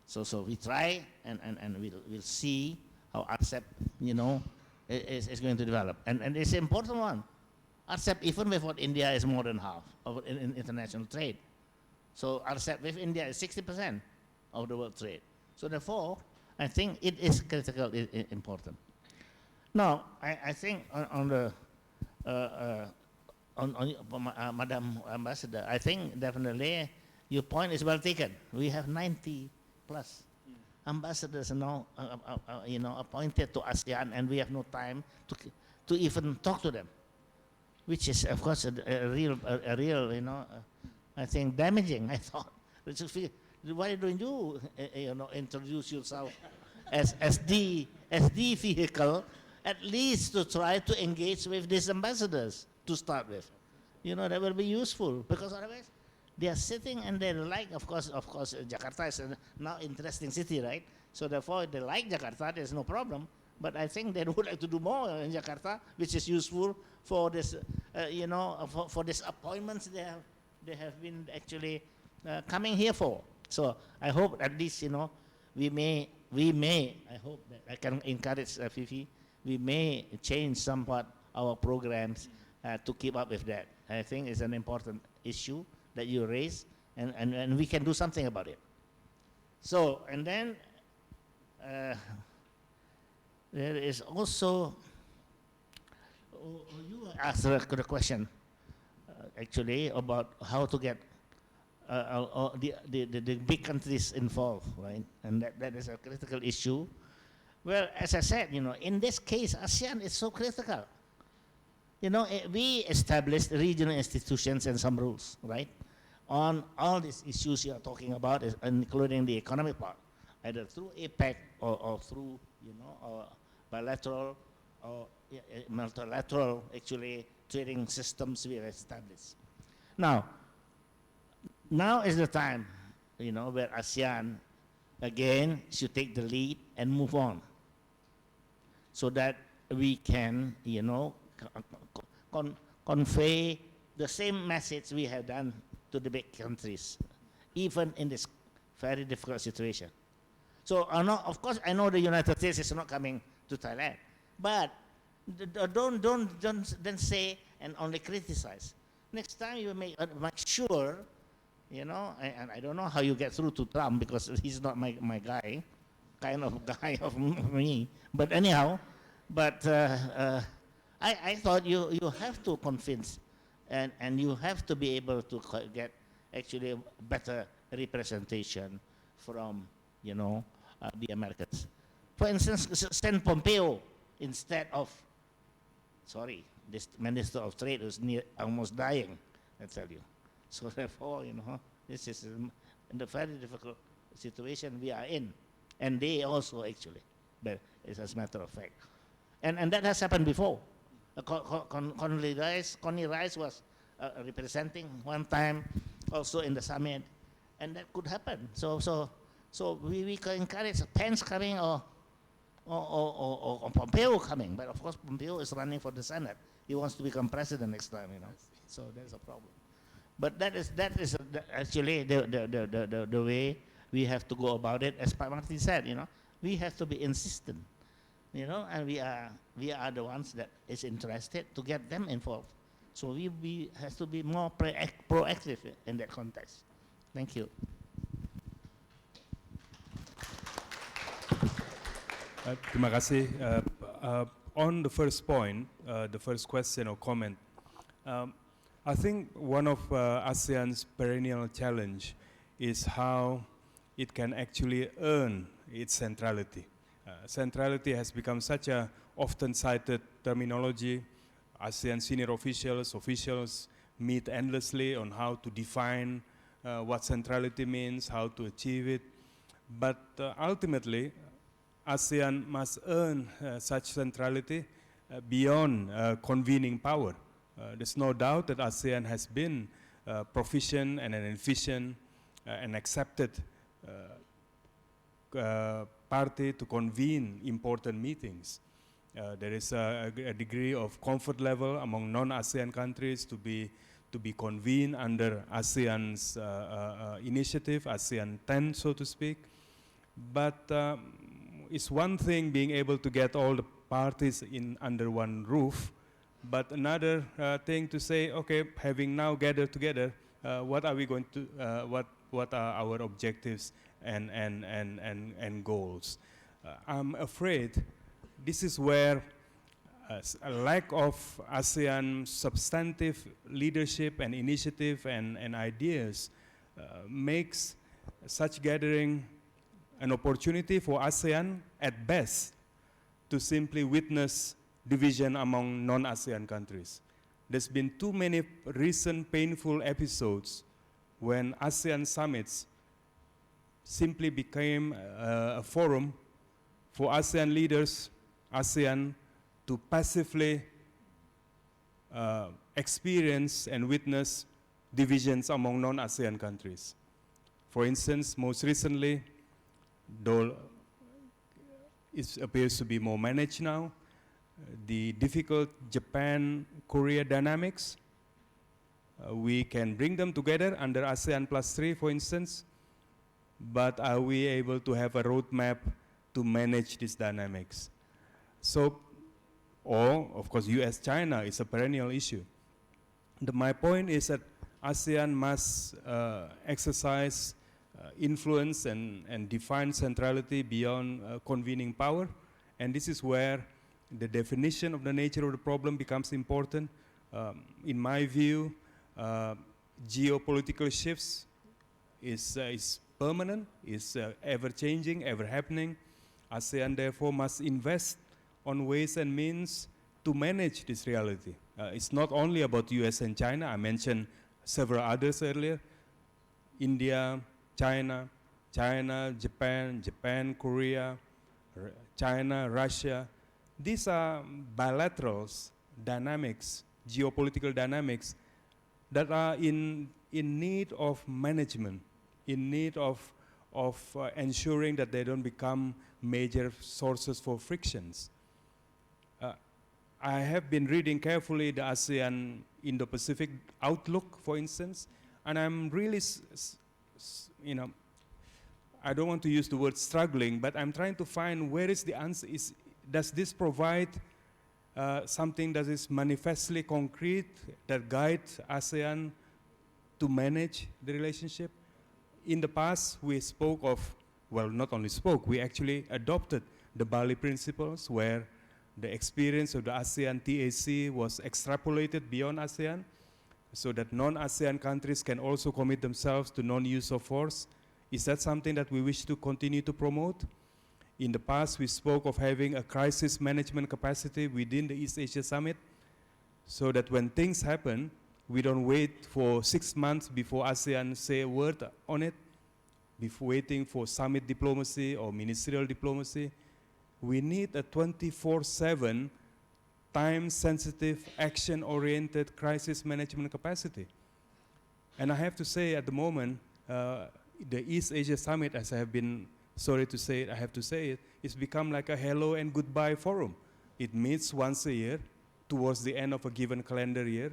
So we try, and we'll see how RCEP, you know, is going to develop. And it's an important one. RCEP, even with what India, is more than half of in international trade. So RCEP with India is 60% of the world trade. So therefore, I think it is critical, important. Now, I think on Madam Ambassador, I think definitely your point is well taken. We have 90 plus ambassadors now, you know, appointed to ASEAN, and we have no time to even talk to them, which is, of course, a real, you know, I think damaging. I thought, why don't you, you know, introduce yourself as the vehicle, at least to try to engage with these ambassadors to start with. You know, that will be useful, because otherwise they are sitting and they like, of course, Jakarta is a now interesting city, right? So therefore, they like Jakarta, there's no problem. But I think they would like to do more in Jakarta, which is useful for this, you know, for these appointments they have been actually coming here for. So I hope at least, you know, we may, I hope that I can encourage Fifi, we may change somewhat our programs to keep up with that. I think it's an important issue that you raise, and we can do something about it. So, and then there is also, asked the question, actually, about how to get the big countries involved, right? And that is a critical issue. Well, as I said, in this case, ASEAN is so critical. We established regional institutions and some rules, right? On all these issues you are talking about, including the economic part, either through APEC or through, bilateral or multilateral, actually, trading systems we have established. Now is the time, where ASEAN, again, should take the lead and move on, so that we can, convey the same message we have done to the big countries, even in this very difficult situation. So, of course, I know the United States is not coming to Thailand, but don't say and only criticize. Next time you make sure, and I don't know how you get through to Trump, because he's not my guy, kind of guy of me. But anyhow, I thought you have to convince, and you have to be able to get actually a better representation from, the Americans. For instance, send Pompeo instead of, this Minister of Trade who's almost dying, I tell you. So therefore, this is a very difficult situation we are in. And they also actually, but it's as a matter of fact. And that has happened before. Connie Rice was representing one time also in the summit, and that could happen. So we can encourage Pence coming or Pompeo coming, but of course Pompeo is running for the Senate. He wants to become president next time, So there's a problem. But that is actually the way we have to go about it. As Marty said, we have to be insistent, and we are the ones that is interested to get them involved. So we have to be more proactive in that context. Thank you. Terima kasih. On the first point, the first question or comment, I think one of ASEAN's perennial challenge is how it can actually earn its centrality. Centrality has become such a often cited terminology. ASEAN senior officials meet endlessly on how to define what centrality means, how to achieve it. But ultimately, ASEAN must earn such centrality beyond convening power. There's no doubt that ASEAN has been proficient and an efficient and accepted party to convene important meetings. There is a degree of comfort level among non-ASEAN countries to be convened under ASEAN's initiative, ASEAN 10, so to speak. But it's one thing being able to get all the parties under one roof, but another thing to say, okay, having now gathered together, what are we going to, what are our objectives and goals? I'm afraid this is where a lack of ASEAN substantive leadership and initiative and ideas makes such gathering an opportunity for ASEAN at best to simply witness division among non-ASEAN countries. There's been too many recent painful episodes when ASEAN summits simply became a forum for ASEAN leaders, ASEAN, to passively experience and witness divisions among non-ASEAN countries. For instance, most recently, though it appears to be more managed now, the difficult Japan-Korea dynamics, we can bring them together under ASEAN +3, for instance, but are we able to have a roadmap to manage these dynamics? So, or, of course, US-China is a perennial issue. My point is that ASEAN must exercise influence and define centrality beyond convening power. And this is where the definition of the nature of the problem becomes important. In my view, geopolitical shifts is permanent, is ever-changing, ever-happening. ASEAN therefore must invest on ways and means to manage this reality. It's not only about US and China. I mentioned several others earlier. India, China, Japan, Korea, China, Russia. These are bilaterals, dynamics, geopolitical dynamics that are in need of management, in need of ensuring that they don't become major sources for frictions. I have been reading carefully the ASEAN Indo-Pacific outlook, for instance, and I'm really, I don't want to use the word struggling, but I'm trying to find where is the answer. Does this provide something that is manifestly concrete that guides ASEAN to manage the relationship? In the past, we spoke of, well, not only spoke, we actually adopted the Bali principles, where the experience of the ASEAN TAC was extrapolated beyond ASEAN, so that non-ASEAN countries can also commit themselves to non-use of force. Is that something that we wish to continue to promote? In the past, we spoke of having a crisis management capacity within the East Asia Summit, so that when things happen, we don't wait for 6 months before ASEAN say a word on it, before waiting for summit diplomacy or ministerial diplomacy. We need a 24/7 time-sensitive, action-oriented crisis management capacity. And I have to say, at the moment, the East Asia Summit, as I have been sorry to say it, I have to say it, it's become like a hello and goodbye forum. It meets once a year, towards the end of a given calendar year,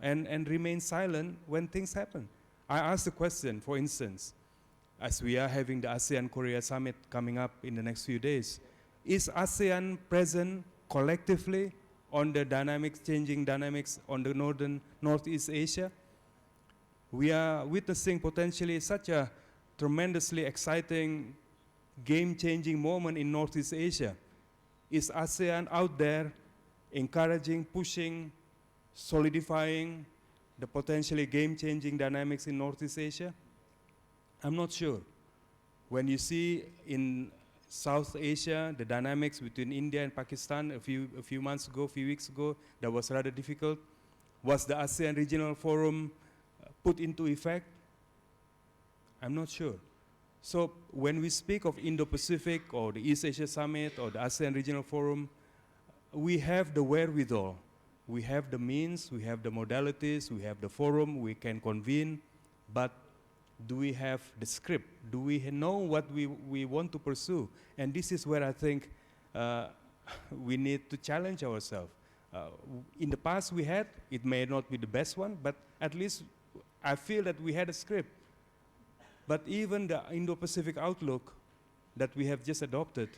and remains silent when things happen. I asked the question, for instance, as we are having the ASEAN-Korea Summit coming up in the next few days, is ASEAN present collectively on the dynamics, changing dynamics on the Northeast Asia? We are witnessing potentially such a tremendously exciting, game-changing moment in Northeast Asia. Is ASEAN out there encouraging, pushing, solidifying the potentially game-changing dynamics in Northeast Asia? I'm not sure. When you see in South Asia, the dynamics between India and Pakistan a few months ago, a few weeks ago, that was rather difficult. Was the ASEAN Regional Forum put into effect? I'm not sure. So when we speak of Indo-Pacific or the East Asia Summit or the ASEAN Regional Forum, we have the wherewithal. We have the means, we have the modalities, we have the forum, we can convene, but do we have the script? Do we know what we want to pursue? And this is where I think we need to challenge ourselves. In the past we had, it may not be the best one, but at least I feel that we had a script. But even the Indo-Pacific outlook that we have just adopted,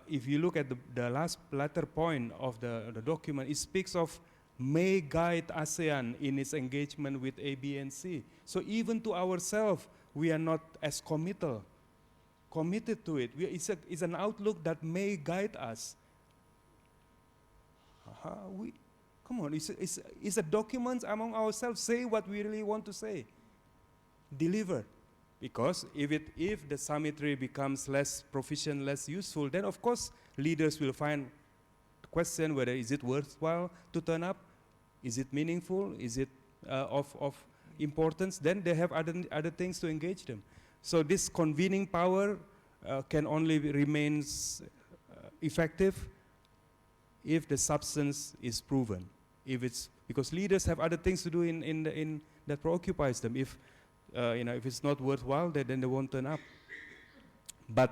if you look at the latter point of the document, it speaks of may guide ASEAN in its engagement with A, B, and C. So even to ourselves, we are not as committed to it. It's an outlook that may guide us. Come on, it's a document among ourselves. Say what we really want to say. Deliver. Because if the summit really becomes less proficient, less useful, then of course leaders will find the question whether is it worthwhile to turn up, is it meaningful, is it of importance, then they have other things to engage them. So this convening power can only remain effective if the substance is proven. Because leaders have other things to do in that preoccupies them. If it's not worthwhile, then they won't turn up. But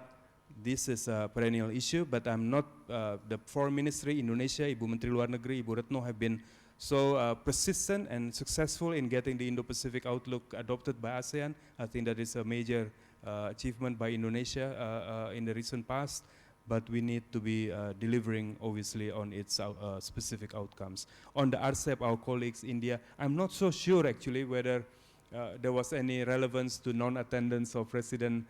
this is a perennial issue, but I'm not, the Foreign Ministry, Indonesia, Ibu Menteri Luar Negeri, Ibu Retno have been so persistent and successful in getting the Indo-Pacific outlook adopted by ASEAN. I think that is a major achievement by Indonesia in the recent past, but we need to be delivering, obviously, on its specific outcomes. On the RCEP, our colleagues, India, I'm not so sure, actually, whether there was any relevance to non-attendance of President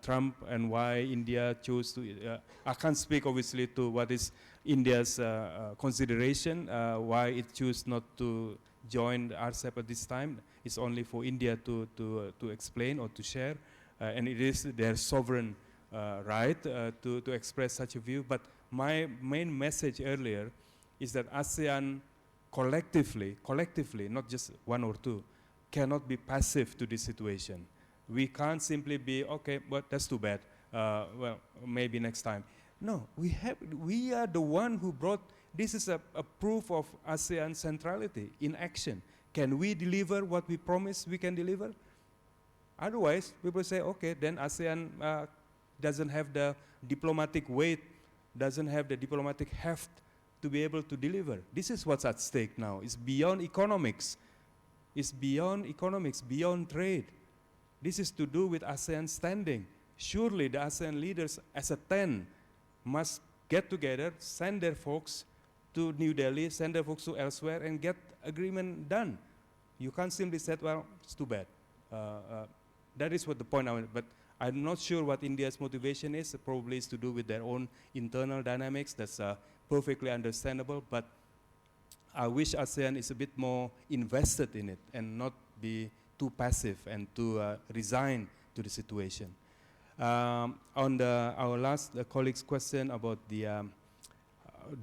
Trump and why India chose to. I can't speak obviously to what is India's consideration, why it chose not to join the RCEP at this time. It's only for India to explain or to share, and it is their sovereign right to express such a view. But my main message earlier is that ASEAN collectively, not just one or two, cannot be passive to this situation. We can't simply be, okay, but that's too bad. Well, maybe next time. No, we are the one who brought, this is a proof of ASEAN centrality in action. Can we deliver what we promise we can deliver? Otherwise, people say, okay, then ASEAN doesn't have the diplomatic weight, doesn't have the diplomatic heft to be able to deliver. This is what's at stake now. It's beyond economics. It's beyond economics, beyond trade. This is to do with ASEAN standing. Surely the ASEAN leaders as a 10 must get together, send their folks to New Delhi, send their folks to elsewhere and get agreement done. You can't simply say, well, it's too bad. That is what the point I want, but I'm not sure what India's motivation is. Probably it's to do with their own internal dynamics. That's perfectly understandable, but I wish ASEAN is a bit more invested in it and not be too passive and to resign to the situation. On our last colleague's question about the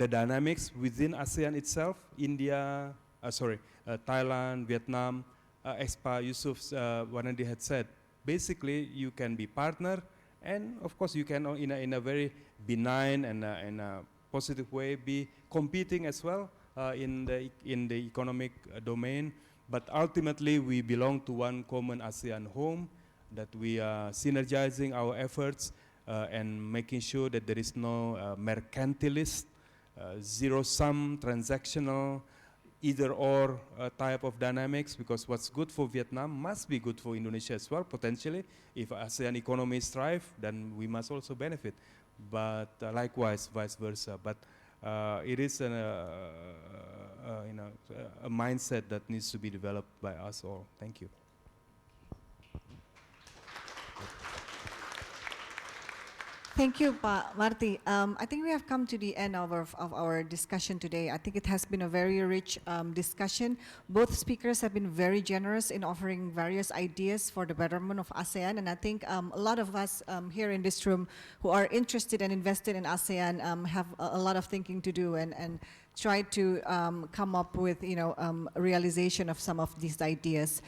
dynamics within ASEAN itself, India, Thailand, Vietnam, as Pa Jusuf Wanandi had said, basically you can be partner, and of course you can in a very benign and in a positive way be competing as well in the economic domain. But ultimately we belong to one common ASEAN home, that we are synergizing our efforts and making sure that there is no mercantilist, zero-sum, transactional, either-or type of dynamics, because what's good for Vietnam must be good for Indonesia as well, potentially. If ASEAN economies thrive, then we must also benefit. But likewise, vice versa. But it is a mindset that needs to be developed by us all. Thank you. Thank you, Marty. I think we have come to the end of our discussion today. I think it has been a very rich discussion. Both speakers have been very generous in offering various ideas for the betterment of ASEAN, and I think a lot of us here in this room who are interested and invested in ASEAN have a lot of thinking to do and try to come up with a realization of some of these ideas.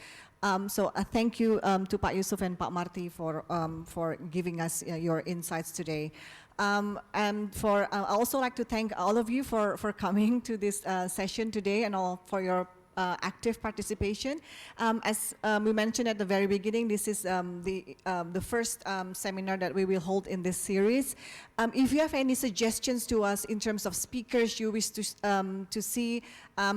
So thank you to Pak Jusuf and Pak Marty for giving us your insights today. And I also like to thank all of you for coming to this session today and all for your active participation. As we mentioned at the very beginning, this is the first seminar that we will hold in this series. If you have any suggestions to us in terms of speakers you wish to see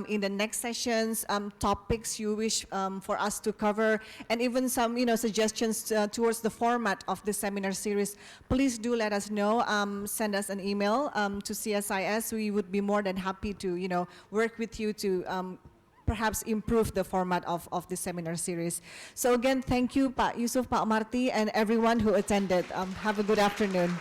in the next sessions, topics you wish for us to cover, and even some suggestions towards the format of the seminar series, please do let us know. Send us an email to CSIS. We would be more than happy to work with you to perhaps improve the format of the seminar series. So again, thank you, Pak Jusuf, Pak Marty, and everyone who attended. Have a good afternoon.